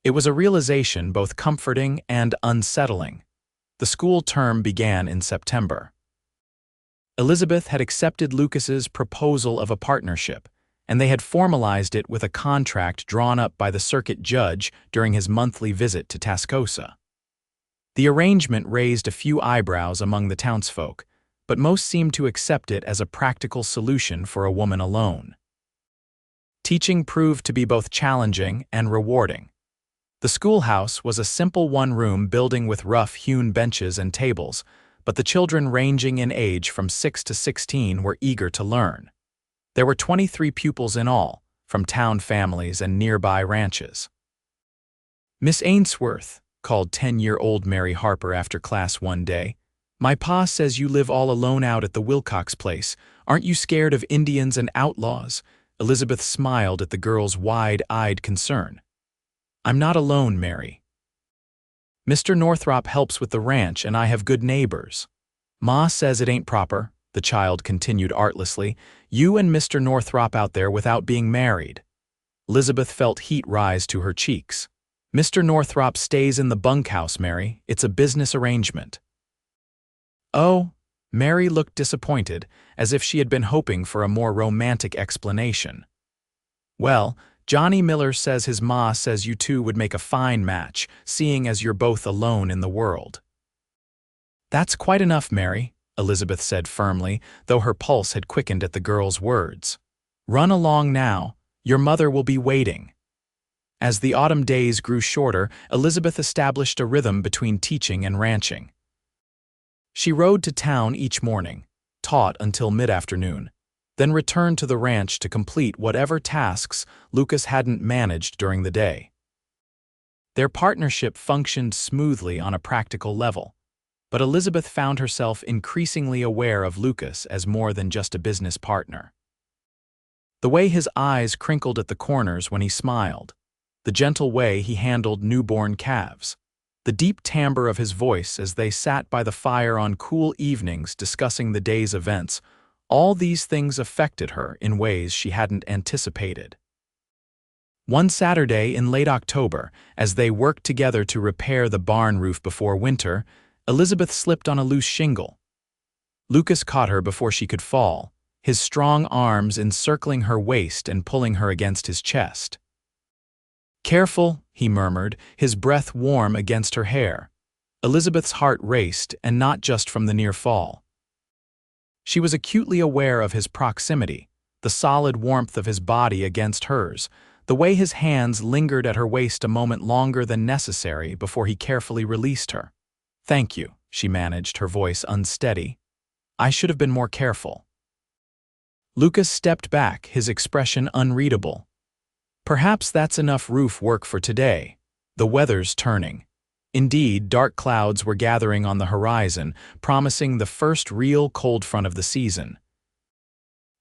It was a realization both comforting and unsettling. The school term began in September. Elizabeth had accepted Lucas's proposal of a partnership, and they had formalized it with a contract drawn up by the circuit judge during his monthly visit to Tascosa. The arrangement raised a few eyebrows among the townsfolk, but most seemed to accept it as a practical solution for a woman alone. Teaching proved to be both challenging and rewarding. The schoolhouse was a simple one-room building with rough-hewn benches and tables, but the children ranging in age from 6 to 16 were eager to learn. There were 23 pupils in all, from town families and nearby ranches. "Miss Ainsworth," called 10-year-old Mary Harper after class one day, "my pa says you live all alone out at the Wilcox place. Aren't you scared of Indians and outlaws?" Elizabeth smiled at the girl's wide-eyed concern. "I'm not alone, Mary. Mr. Northrop helps with the ranch and I have good neighbors." "Ma says it ain't proper," the child continued artlessly. "You and Mr. Northrop out there without being married." Elizabeth felt heat rise to her cheeks. "Mr. Northrop stays in the bunkhouse, Mary. It's a business arrangement." "Oh," Mary looked disappointed, as if she had been hoping for a more romantic explanation. "Well, Johnny Miller says his ma says you two would make a fine match, seeing as you're both alone in the world." "That's quite enough, Mary," Elizabeth said firmly, though her pulse had quickened at the girl's words. "Run along now, your mother will be waiting." As the autumn days grew shorter, Elizabeth established a rhythm between teaching and ranching. She rode to town each morning, taught until mid-afternoon, then returned to the ranch to complete whatever tasks Lucas hadn't managed during the day. Their partnership functioned smoothly on a practical level, but Elizabeth found herself increasingly aware of Lucas as more than just a business partner. The way his eyes crinkled at the corners when he smiled, the gentle way he handled newborn calves, the deep timbre of his voice as they sat by the fire on cool evenings discussing the day's events, all these things affected her in ways she hadn't anticipated. One Saturday in late October, as they worked together to repair the barn roof before winter, Elizabeth slipped on a loose shingle. Lucas caught her before she could fall, his strong arms encircling her waist and pulling her against his chest. "Careful," he murmured, his breath warm against her hair. Elizabeth's heart raced, and not just from the near fall. She was acutely aware of his proximity, the solid warmth of his body against hers, the way his hands lingered at her waist a moment longer than necessary before he carefully released her. "Thank you," she managed, her voice unsteady. "I should have been more careful." Lucas stepped back, his expression unreadable. "Perhaps that's enough roof work for today. The weather's turning." Indeed, dark clouds were gathering on the horizon, promising the first real cold front of the season.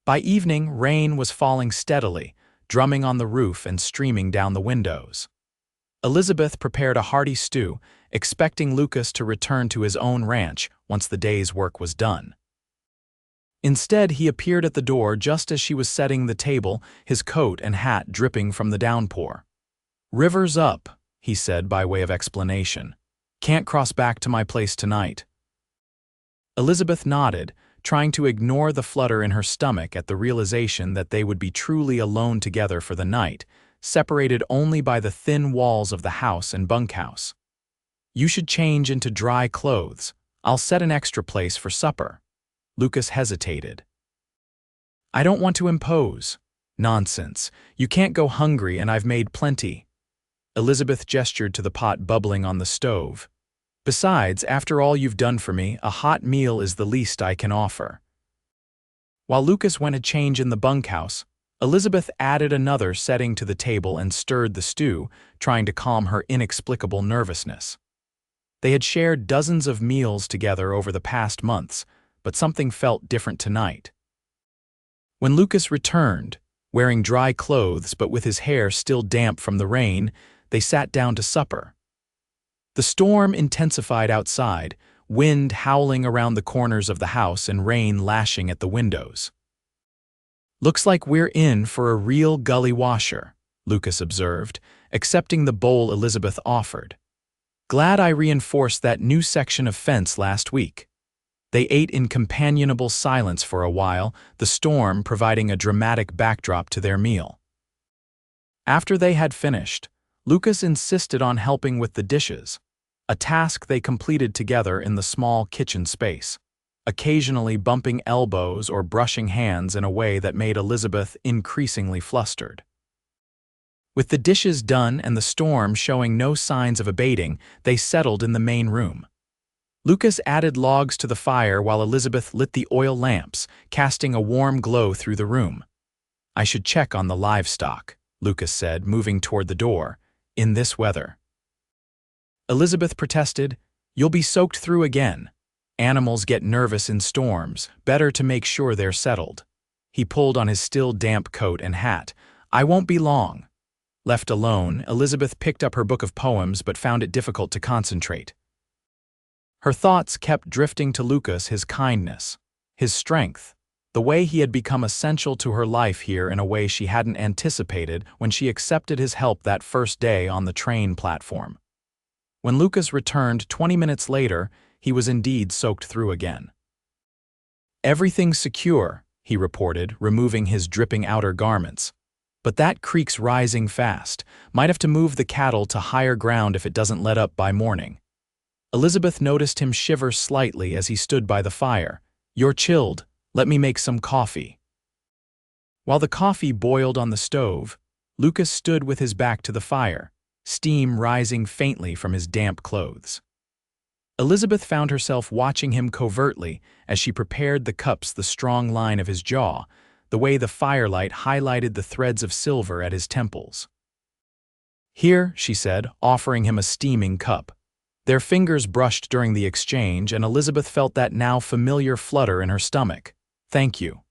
By evening, rain was falling steadily, drumming on the roof and streaming down the windows. Elizabeth prepared a hearty stew, expecting Lucas to return to his own ranch once the day's work was done. Instead, he appeared at the door just as she was setting the table, his coat and hat dripping from the downpour. "River's up," he said by way of explanation. "Can't cross back to my place tonight." Elizabeth nodded, trying to ignore the flutter in her stomach at the realization that they would be truly alone together for the night, separated only by the thin walls of the house and bunkhouse. "You should change into dry clothes. I'll set an extra place for supper." Lucas hesitated. "I don't want to impose." "Nonsense. You can't go hungry, and I've made plenty." Elizabeth gestured to the pot bubbling on the stove. "Besides, after all you've done for me, a hot meal is the least I can offer." While Lucas went to change in the bunkhouse, Elizabeth added another setting to the table and stirred the stew, trying to calm her inexplicable nervousness. They had shared dozens of meals together over the past months, but something felt different tonight. When Lucas returned, wearing dry clothes but with his hair still damp from the rain, they sat down to supper. The storm intensified outside, wind howling around the corners of the house and rain lashing at the windows. "Looks like we're in for a real gully washer," Lucas observed, accepting the bowl Elizabeth offered. "Glad I reinforced that new section of fence last week." They ate in companionable silence for a while, the storm providing a dramatic backdrop to their meal. After they had finished, Lucas insisted on helping with the dishes, a task they completed together in the small kitchen space, occasionally bumping elbows or brushing hands in a way that made Elizabeth increasingly flustered. With the dishes done and the storm showing no signs of abating, they settled in the main room. Lucas added logs to the fire while Elizabeth lit the oil lamps, casting a warm glow through the room. "I should check on the livestock," Lucas said, moving toward the door, "in this weather." Elizabeth protested, "You'll be soaked through again. Animals get nervous in storms, better to make sure they're settled." He pulled on his still damp coat and hat. "I won't be long." Left alone, Elizabeth picked up her book of poems but found it difficult to concentrate. Her thoughts kept drifting to Lucas, his kindness, his strength, the way he had become essential to her life here in a way she hadn't anticipated when she accepted his help that first day on the train platform. When Lucas returned 20 minutes later, he was indeed soaked through again. "Everything's secure," he reported, removing his dripping outer garments. "But that creek's rising fast. Might have to move the cattle to higher ground if it doesn't let up by morning." Elizabeth noticed him shiver slightly as he stood by the fire. "You're chilled. Let me make some coffee." While the coffee boiled on the stove, Lucas stood with his back to the fire, steam rising faintly from his damp clothes. Elizabeth found herself watching him covertly as she prepared the cups, the strong line of his jaw, the way the firelight highlighted the threads of silver at his temples. "Here," she said, offering him a steaming cup. Their fingers brushed during the exchange, and Elizabeth felt that now familiar flutter in her stomach. "Thank you."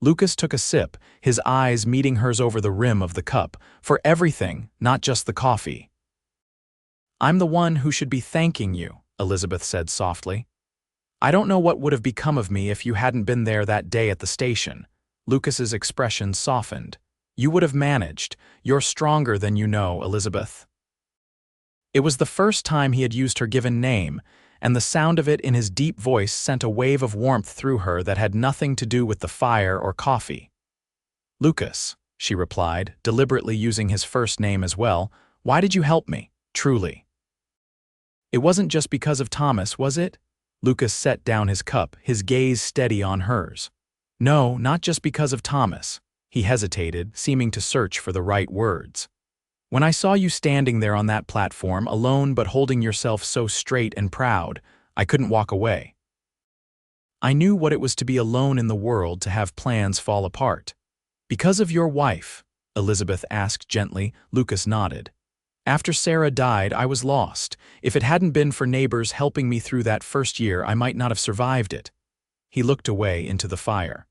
Lucas took a sip, his eyes meeting hers over the rim of the cup, "for everything, not just the coffee." "I'm the one who should be thanking you," Elizabeth said softly. "I don't know what would have become of me if you hadn't been there that day at the station." Lucas's expression softened. "You would have managed. You're stronger than you know, Elizabeth." It was the first time he had used her given name, and the sound of it in his deep voice sent a wave of warmth through her that had nothing to do with the fire or coffee. "Lucas," she replied, deliberately using his first name as well, "why did you help me, truly?" "It wasn't just because of Thomas, was it?" Lucas set down his cup, his gaze steady on hers. "No, not just because of Thomas." He hesitated, seeming to search for the right words. "When I saw you standing there on that platform, alone but holding yourself so straight and proud, I couldn't walk away. I knew what it was to be alone in the world, to have plans fall apart." "Because of your wife?" Elizabeth asked gently. Lucas nodded. "After Sarah died, I was lost. If it hadn't been for neighbors helping me through that first year, I might not have survived it." He looked away into the fire.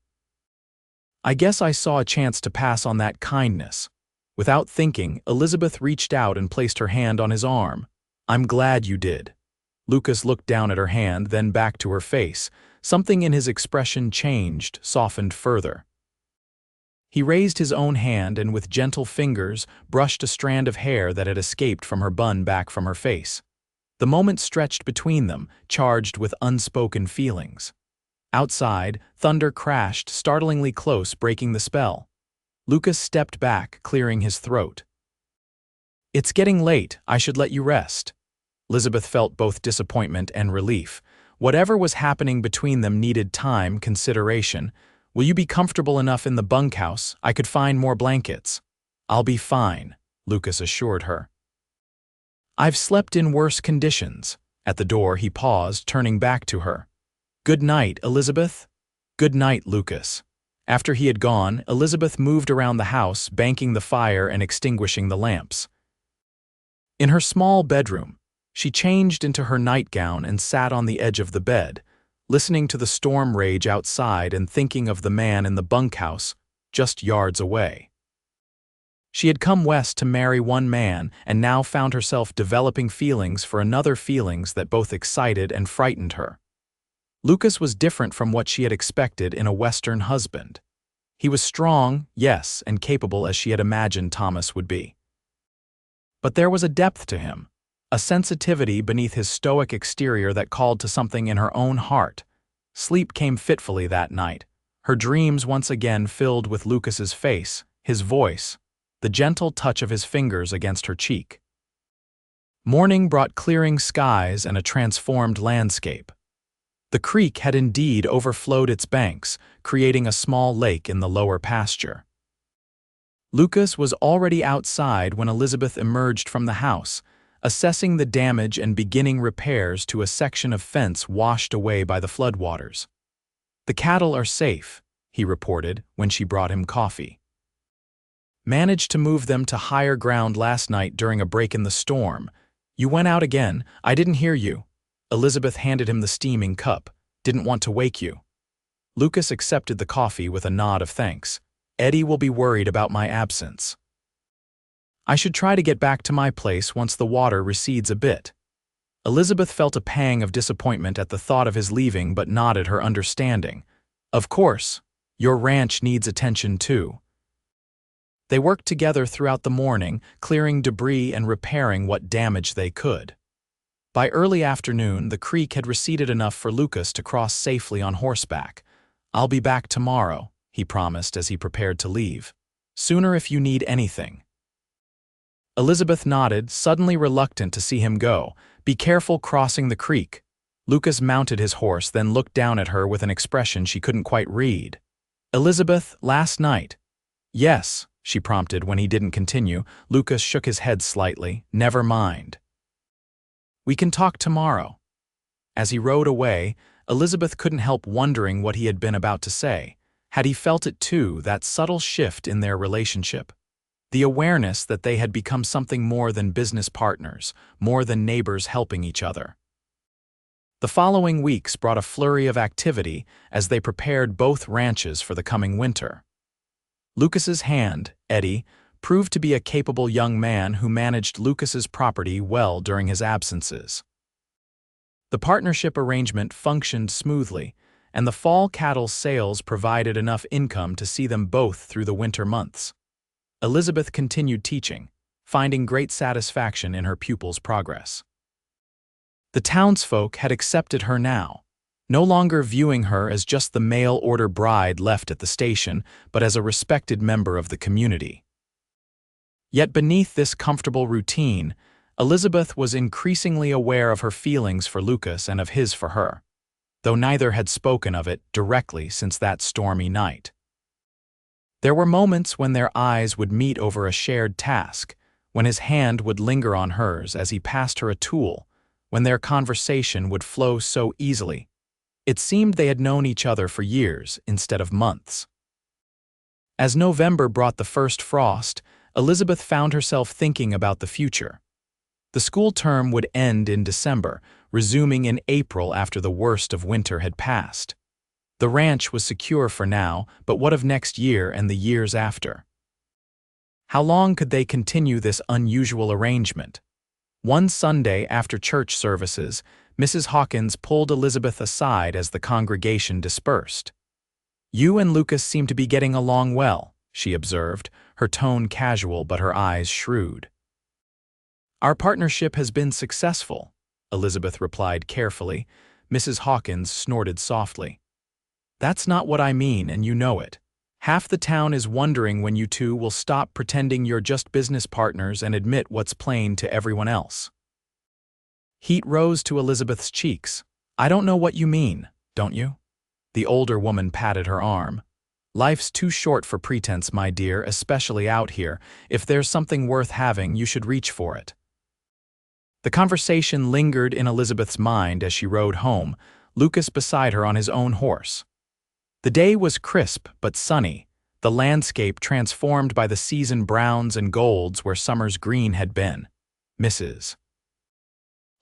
"I guess I saw a chance to pass on that kindness." Without thinking, Elizabeth reached out and placed her hand on his arm. "I'm glad you did." Lucas looked down at her hand, then back to her face. Something in his expression changed, softened further. He raised his own hand and with gentle fingers brushed a strand of hair that had escaped from her bun back from her face. The moment stretched between them, charged with unspoken feelings. Outside, thunder crashed, startlingly close, breaking the spell. Lucas stepped back, clearing his throat. "It's getting late. I should let you rest." Elizabeth felt both disappointment and relief. Whatever was happening between them needed time, consideration. "Will you be comfortable enough in the bunkhouse? I could find more blankets." "I'll be fine," Lucas assured her. "I've slept in worse conditions." At the door he paused, turning back to her. "Good night, Elizabeth." "Good night, Lucas." After he had gone, Elizabeth moved around the house, banking the fire and extinguishing the lamps. In her small bedroom, she changed into her nightgown and sat on the edge of the bed, listening to the storm rage outside and thinking of the man in the bunkhouse just yards away. She had come west to marry one man and now found herself developing feelings for another, feelings that both excited and frightened her. Lucas was different from what she had expected in a Western husband. He was strong, yes, and capable as she had imagined Thomas would be. But there was a depth to him, a sensitivity beneath his stoic exterior that called to something in her own heart. Sleep came fitfully that night, her dreams once again filled with Lucas's face, his voice, the gentle touch of his fingers against her cheek. Morning brought clearing skies and a transformed landscape. The creek had indeed overflowed its banks, creating a small lake in the lower pasture. Lucas was already outside when Elizabeth emerged from the house, assessing the damage and beginning repairs to a section of fence washed away by the floodwaters. "The cattle are safe," he reported when she brought him coffee. "Managed to move them to higher ground last night during a break in the storm. You went out again. I didn't hear you." Elizabeth handed him the steaming cup. "Didn't want to wake you." Lucas accepted the coffee with a nod of thanks. "Eddie will be worried about my absence. I should try to get back to my place once the water recedes a bit." Elizabeth felt a pang of disappointment at the thought of his leaving but nodded her understanding. "Of course. Your ranch needs attention too." They worked together throughout the morning, clearing debris and repairing what damage they could. By early afternoon, the creek had receded enough for Lucas to cross safely on horseback. "I'll be back tomorrow," he promised as he prepared to leave. "Sooner if you need anything." Elizabeth nodded, suddenly reluctant to see him go. "Be careful crossing the creek." Lucas mounted his horse, then looked down at her with an expression she couldn't quite read. "Elizabeth, last night." Yes, she prompted when he didn't continue. Lucas shook his head slightly. Never mind. We can talk tomorrow. As he rode away, Elizabeth couldn't help wondering what he had been about to say. Had he felt it too, that subtle shift in their relationship? The awareness that they had become something more than business partners, more than neighbors helping each other. The following weeks brought a flurry of activity as they prepared both ranches for the coming winter. Lucas's hand, Eddie, proved to be a capable young man who managed Lucas's property well during his absences. The partnership arrangement functioned smoothly, and the fall cattle sales provided enough income to see them both through the winter months. Elizabeth continued teaching, finding great satisfaction in her pupils' progress. The townsfolk had accepted her now, no longer viewing her as just the mail-order bride left at the station, but as a respected member of the community. Yet beneath this comfortable routine, Elizabeth was increasingly aware of her feelings for Lucas and of his for her, though neither had spoken of it directly since that stormy night. There were moments when their eyes would meet over a shared task, when his hand would linger on hers as he passed her a tool, when their conversation would flow so easily. It seemed they had known each other for years instead of months. As November brought the first frost, Elizabeth found herself thinking about the future. The school term would end in December, resuming in April after the worst of winter had passed. The ranch was secure for now, but what of next year and the years after? How long could they continue this unusual arrangement? One Sunday after church services, Mrs. Hawkins pulled Elizabeth aside as the congregation dispersed. "You and Lucas seem to be getting along well," she observed, her tone casual but her eyes shrewd. "Our partnership has been successful," Elizabeth replied carefully. Mrs. Hawkins snorted softly. "That's not what I mean, and you know it. Half the town is wondering when you two will stop pretending you're just business partners and admit what's plain to everyone else." Heat rose to Elizabeth's cheeks. "I don't know what you mean, don't you?" The older woman patted her arm. "Life's too short for pretense, my dear, especially out here. If there's something worth having, you should reach for it." The conversation lingered in Elizabeth's mind as she rode home, Lucas beside her on his own horse. The day was crisp but sunny, the landscape transformed by the seasoned browns and golds where summer's green had been. Mrs.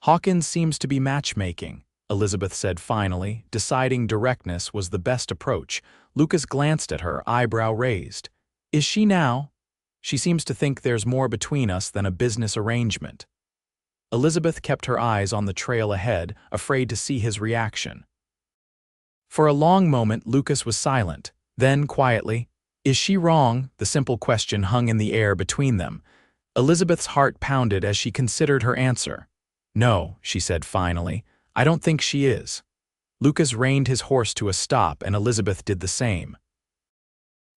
Hawkins seems to be matchmaking, Elizabeth said finally, deciding directness was the best approach. Lucas glanced at her, eyebrow raised. "Is she now? She seems to think there's more between us than a business arrangement." Elizabeth kept her eyes on the trail ahead, afraid to see his reaction. For a long moment, Lucas was silent. Then, quietly, "Is she wrong?" The simple question hung in the air between them. Elizabeth's heart pounded as she considered her answer. "No," she said finally, "I don't think she is." Lucas reined his horse to a stop, and Elizabeth did the same.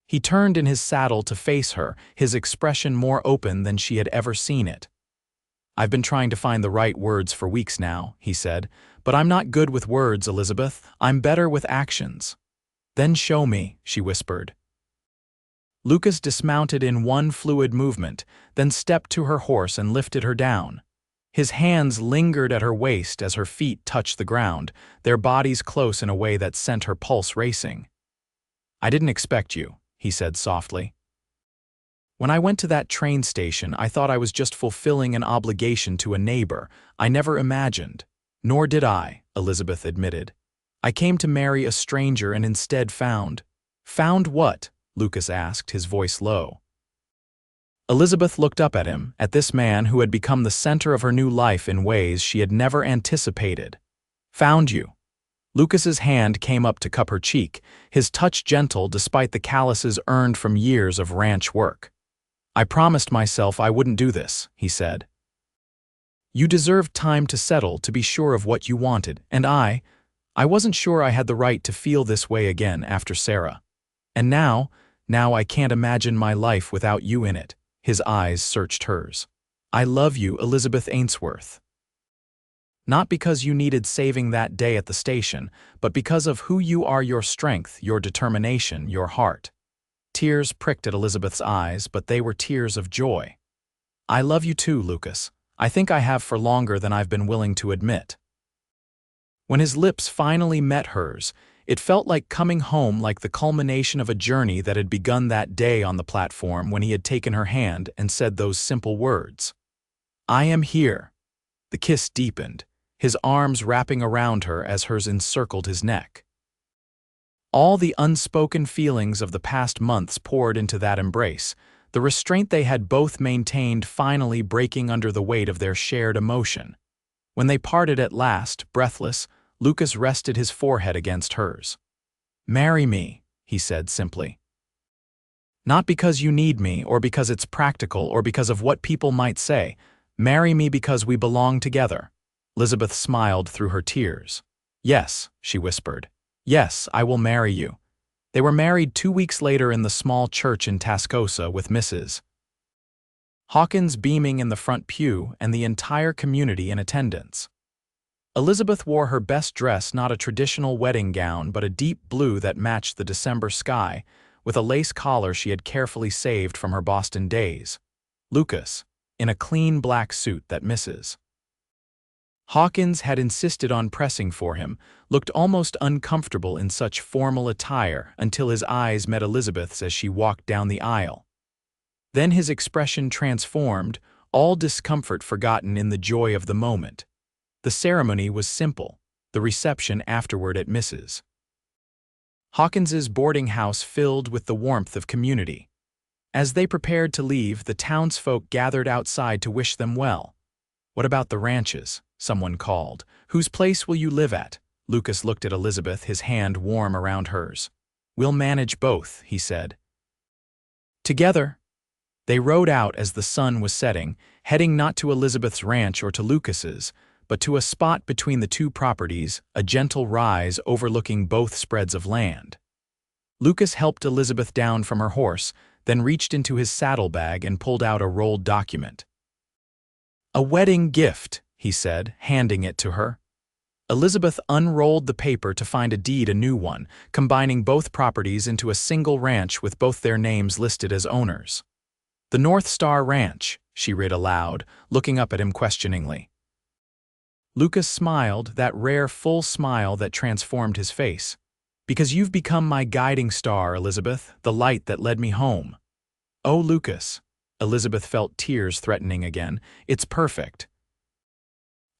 He turned in his saddle to face her, his expression more open than she had ever seen it. "I've been trying to find the right words for weeks now," he said, "but I'm not good with words, Elizabeth. I'm better with actions." "Then show me," she whispered. Lucas dismounted in one fluid movement, then stepped to her horse and lifted her down. His hands lingered at her waist as her feet touched the ground, their bodies close in a way that sent her pulse racing. "I didn't expect you," he said softly. "When I went to that train station, I thought I was just fulfilling an obligation to a neighbor. I never imagined." "Nor did I," Elizabeth admitted. "I came to marry a stranger and instead found—" "Found what?" Lucas asked, his voice low. Elizabeth looked up at him, at this man who had become the center of her new life in ways she had never anticipated. "Found you." Lucas's hand came up to cup her cheek, his touch gentle despite the calluses earned from years of ranch work. "I promised myself I wouldn't do this," he said. "You deserved time to settle, to be sure of what you wanted, and I wasn't sure I had the right to feel this way again after Sarah. And now I can't imagine my life without you in it." His eyes searched hers. "I love you, Elizabeth Ainsworth. Not because you needed saving that day at the station, but because of who you are, your strength, your determination, your heart." Tears pricked at Elizabeth's eyes, but they were tears of joy. "I love you too, Lucas. I think I have for longer than I've been willing to admit." When his lips finally met hers, it felt like coming home, like the culmination of a journey that had begun that day on the platform when he had taken her hand and said those simple words. "I am here." The kiss deepened, his arms wrapping around her as hers encircled his neck. All the unspoken feelings of the past months poured into that embrace, the restraint they had both maintained finally breaking under the weight of their shared emotion. When they parted at last, breathless, Lucas rested his forehead against hers. "Marry me," he said simply. "Not because you need me, or because it's practical, or because of what people might say. Marry me because we belong together." Elizabeth smiled through her tears. "Yes," she whispered. "Yes, I will marry you." They were married 2 weeks later in the small church in Tascosa with Mrs. Hawkins beaming in the front pew and the entire community in attendance. Elizabeth wore her best dress, not a traditional wedding gown, but a deep blue that matched the December sky, with a lace collar she had carefully saved from her Boston days. Lucas, in a clean black suit that Mrs. Hawkins had insisted on pressing for him, looked almost uncomfortable in such formal attire until his eyes met Elizabeth's as she walked down the aisle. Then his expression transformed, all discomfort forgotten in the joy of the moment. The ceremony was simple, the reception afterward at Mrs. Hawkins's boarding house filled with the warmth of community. As they prepared to leave, the townsfolk gathered outside to wish them well. "What about the ranches?" someone called. "Whose place will you live at?" Lucas looked at Elizabeth, his hand warm around hers. "We'll manage both," he said. Together, they rode out as the sun was setting, heading not to Elizabeth's ranch or to Lucas's, but to a spot between the two properties, a gentle rise overlooking both spreads of land. Lucas helped Elizabeth down from her horse, then reached into his saddlebag and pulled out a rolled document. "A wedding gift," he said, handing it to her. Elizabeth unrolled the paper to find a deed, a new one, combining both properties into a single ranch with both their names listed as owners. "The North Star Ranch," she read aloud, looking up at him questioningly. Lucas smiled, that rare full smile that transformed his face. "Because you've become my guiding star, Elizabeth, the light that led me home." "Oh, Lucas." Elizabeth felt tears threatening again. "It's perfect."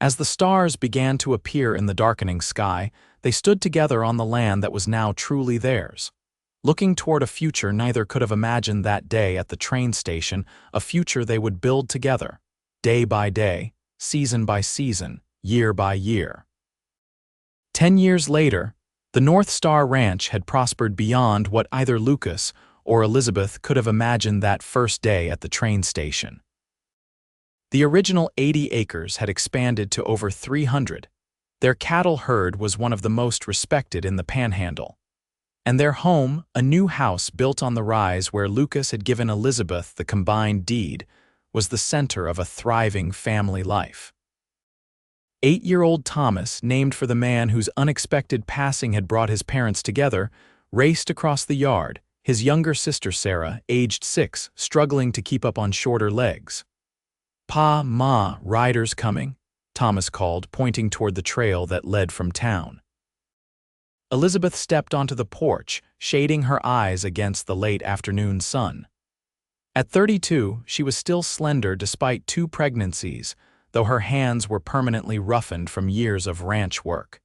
As the stars began to appear in the darkening sky, they stood together on the land that was now truly theirs. Looking toward a future neither could have imagined that day at the train station, a future they would build together, day by day, season by season, year by year. 10 years later, the North Star Ranch had prospered beyond what either Lucas or Elizabeth could have imagined that first day at the train station. The original 80 acres had expanded to over 300. Their cattle herd was one of the most respected in the Panhandle. And their home, a new house built on the rise where Lucas had given Elizabeth the combined deed, was the center of a thriving family life. 8-year-old Thomas, named for the man whose unexpected passing had brought his parents together, raced across the yard, his younger sister Sarah, aged 6, struggling to keep up on shorter legs. "Pa, Ma, riders coming," Thomas called, pointing toward the trail that led from town. Elizabeth stepped onto the porch, shading her eyes against the late afternoon sun. At 32, she was still slender despite 2 pregnancies, though her hands were permanently roughened from years of ranch work.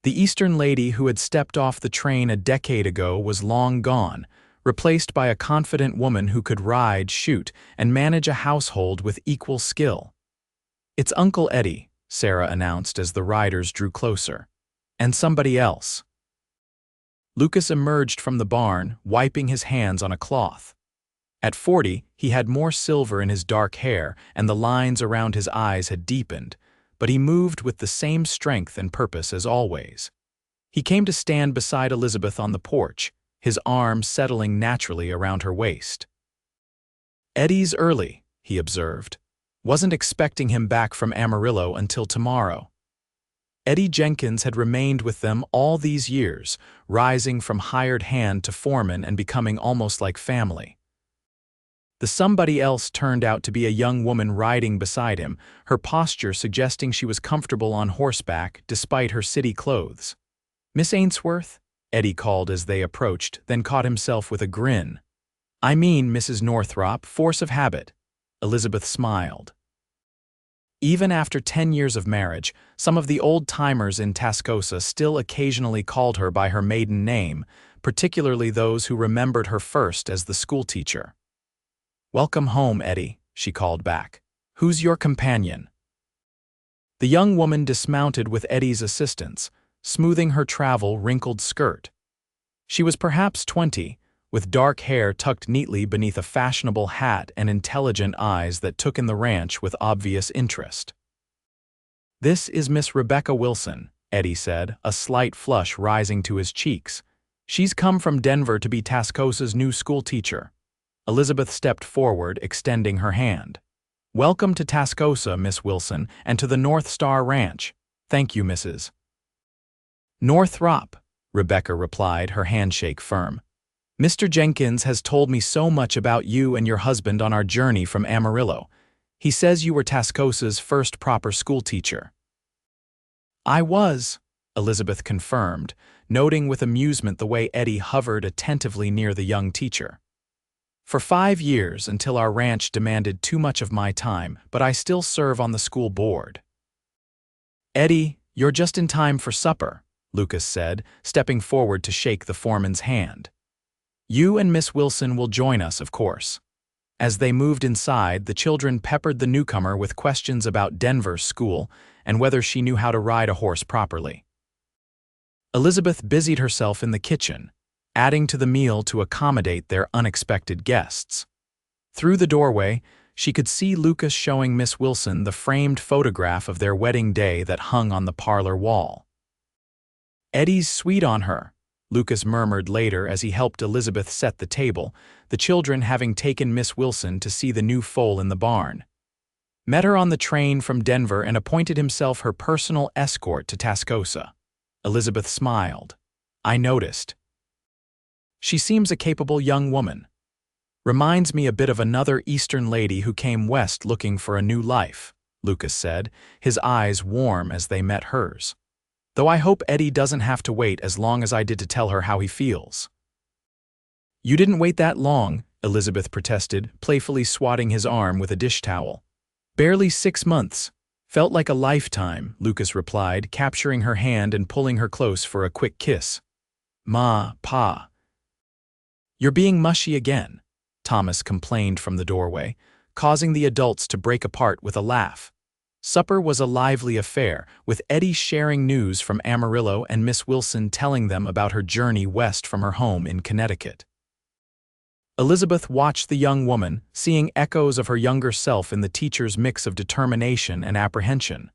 The Eastern lady who had stepped off the train a decade ago was long gone, replaced by a confident woman who could ride, shoot, and manage a household with equal skill. "It's Uncle Eddie," Sarah announced as the riders drew closer. "And somebody else." Lucas emerged from the barn, wiping his hands on a cloth. At 40, he had more silver in his dark hair, and the lines around his eyes had deepened, but he moved with the same strength and purpose as always. He came to stand beside Elizabeth on the porch, his arm settling naturally around her waist. "Eddie's early," he observed. "Wasn't expecting him back from Amarillo until tomorrow." Eddie Jenkins had remained with them all these years, rising from hired hand to foreman and becoming almost like family. The somebody else turned out to be a young woman riding beside him, her posture suggesting she was comfortable on horseback despite her city clothes. "Miss Ainsworth?" Eddie called as they approached, then caught himself with a grin. "I mean, Mrs. Northrop, force of habit." Elizabeth smiled. Even after 10 years of marriage, some of the old-timers in Tascosa still occasionally called her by her maiden name, particularly those who remembered her first as the schoolteacher. "Welcome home, Eddie," she called back. "Who's your companion?" The young woman dismounted with Eddie's assistance, smoothing her travel-wrinkled skirt. She was perhaps 20, with dark hair tucked neatly beneath a fashionable hat and intelligent eyes that took in the ranch with obvious interest. "This is Miss Rebecca Wilson," Eddie said, a slight flush rising to his cheeks. "She's come from Denver to be Tascosa's new schoolteacher." Elizabeth stepped forward, extending her hand. "Welcome to Tascosa, Miss Wilson, and to the North Star Ranch. Thank you, Mrs. Northrop," Rebecca replied, her handshake firm. "Mr. Jenkins has told me so much about you and your husband on our journey from Amarillo. He says you were Tascosa's first proper schoolteacher." "I was," Elizabeth confirmed, noting with amusement the way Eddie hovered attentively near the young teacher. "For 5 years, until our ranch demanded too much of my time, but I still serve on the school board." "Eddie, you're just in time for supper," Lucas said, stepping forward to shake the foreman's hand. "You and Miss Wilson will join us, of course." As they moved inside, the children peppered the newcomer with questions about Denver's school and whether she knew how to ride a horse properly. Elizabeth busied herself in the kitchen, adding to the meal to accommodate their unexpected guests. Through the doorway, she could see Lucas showing Miss Wilson the framed photograph of their wedding day that hung on the parlor wall. "Eddie's sweet on her," Lucas murmured later as he helped Elizabeth set the table, the children having taken Miss Wilson to see the new foal in the barn. "Met her on the train from Denver and appointed himself her personal escort to Tascosa." Elizabeth smiled. "I noticed. She seems a capable young woman. Reminds me a bit of another Eastern lady who came west looking for a new life," Lucas said, his eyes warm as they met hers. "Though I hope Eddie doesn't have to wait as long as I did to tell her how he feels." "You didn't wait that long," Elizabeth protested, playfully swatting his arm with a dish towel. "Barely 6 months. Felt like a lifetime," Lucas replied, capturing her hand and pulling her close for a quick kiss. "Ma, Pa." "You're being mushy again," Thomas complained from the doorway, causing the adults to break apart with a laugh. Supper was a lively affair, with Eddie sharing news from Amarillo and Miss Wilson telling them about her journey west from her home in Connecticut. Elizabeth watched the young woman, seeing echoes of her younger self in the teacher's mix of determination and apprehension.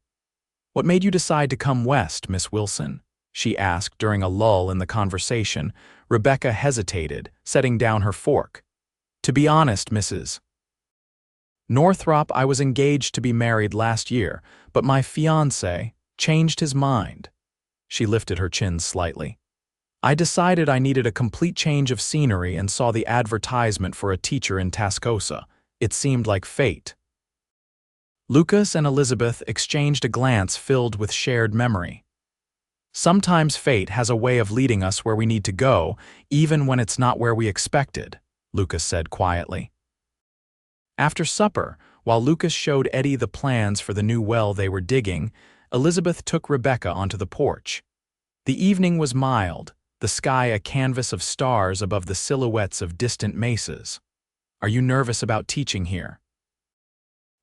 "What made you decide to come west, Miss Wilson?" she asked during a lull in the conversation. Rebecca hesitated, setting down her fork. "To be honest, Mrs. Northrop, I was engaged to be married last year, but my fiancé changed his mind." She lifted her chin slightly. "I decided I needed a complete change of scenery and saw the advertisement for a teacher in Tascosa. It seemed like fate." Lucas and Elizabeth exchanged a glance filled with shared memory. "Sometimes fate has a way of leading us where we need to go, even when it's not where we expected," Lucas said quietly. After supper, while Lucas showed Eddie the plans for the new well they were digging, Elizabeth took Rebecca onto the porch. The evening was mild, the sky a canvas of stars above the silhouettes of distant mesas. "Are you nervous about teaching here?"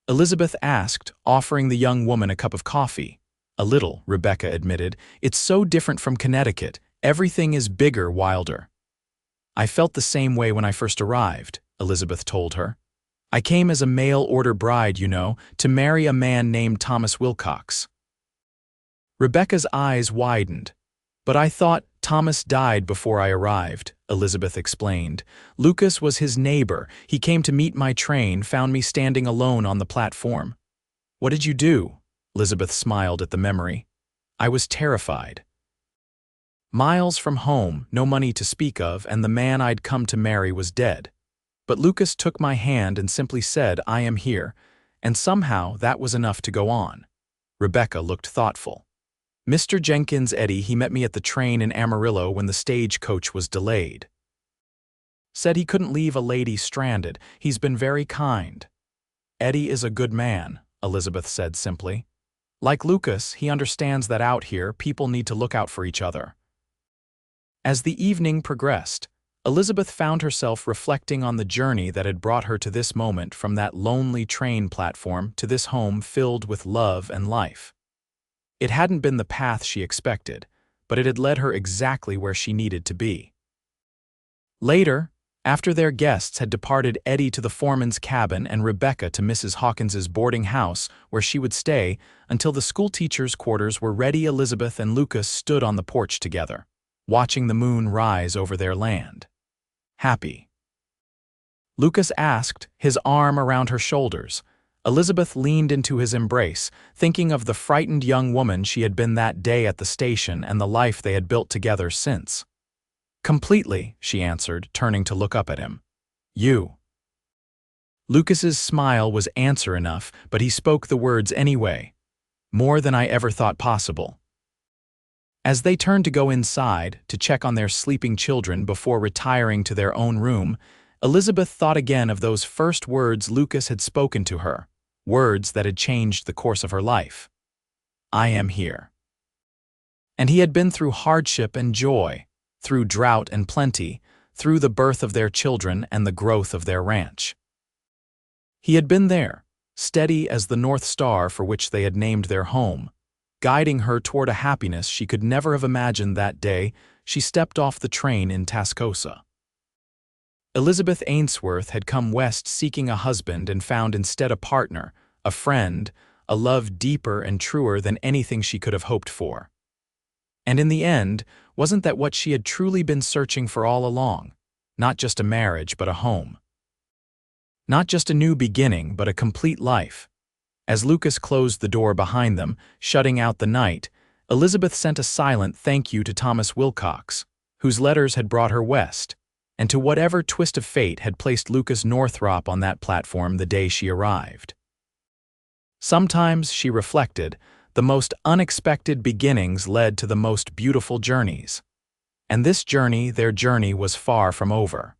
Elizabeth asked, offering the young woman a cup of coffee. "A little," Rebecca admitted. "It's so different from Connecticut. Everything is bigger, wilder." "I felt the same way when I first arrived," Elizabeth told her. "I came as a mail-order bride, you know, to marry a man named Thomas Wilcox." Rebecca's eyes widened. "But I thought Thomas died before I arrived," Elizabeth explained. "Lucas was his neighbor. He came to meet my train, found me standing alone on the platform." "What did you do?" Elizabeth smiled at the memory. I was terrified. Miles from home, no money to speak of, and the man I'd come to marry was dead. But Lucas took my hand and simply said, "I am here," and somehow that was enough to go on. Rebecca looked thoughtful. "Mr. Jenkins, Eddie, he met me at the train in Amarillo when the stagecoach was delayed. Said he couldn't leave a lady stranded. He's been very kind." "Eddie is a good man," Elizabeth said simply. "Like Lucas, he understands that out here, people need to look out for each other." As the evening progressed, Elizabeth found herself reflecting on the journey that had brought her to this moment, from that lonely train platform to this home filled with love and life. It hadn't been the path she expected, but it had led her exactly where she needed to be. Later, after their guests had departed, Eddie to the foreman's cabin and Rebecca to Mrs. Hawkins's boarding house, where she would stay until the schoolteacher's quarters were ready, Elizabeth and Lucas stood on the porch together, watching the moon rise over their land. "Happy?" Lucas asked, his arm around her shoulders. Elizabeth leaned into his embrace, thinking of the frightened young woman she had been that day at the station and the life they had built together since. "Completely," she answered, turning to look up at him. "You?" Lucas's smile was answer enough, but he spoke the words anyway. "More than I ever thought possible." As they turned to go inside to check on their sleeping children before retiring to their own room, Elizabeth thought again of those first words Lucas had spoken to her, words that had changed the course of her life. "I am here." And he had been through hardship and joy, through drought and plenty, through the birth of their children and the growth of their ranch. He had been there, steady as the North Star for which they had named their home, guiding her toward a happiness she could never have imagined that day she stepped off the train in Tascosa. Elizabeth Ainsworth had come west seeking a husband and found instead a partner, a friend, a love deeper and truer than anything she could have hoped for. And in the end, wasn't that what she had truly been searching for all along? Not just a marriage, but a home. Not just a new beginning, but a complete life. As Lucas closed the door behind them, shutting out the night, Elizabeth sent a silent thank you to Thomas Wilcox, whose letters had brought her west, and to whatever twist of fate had placed Lucas Northrop on that platform the day she arrived. Sometimes, she reflected, the most unexpected beginnings led to the most beautiful journeys. And this journey, their journey, was far from over.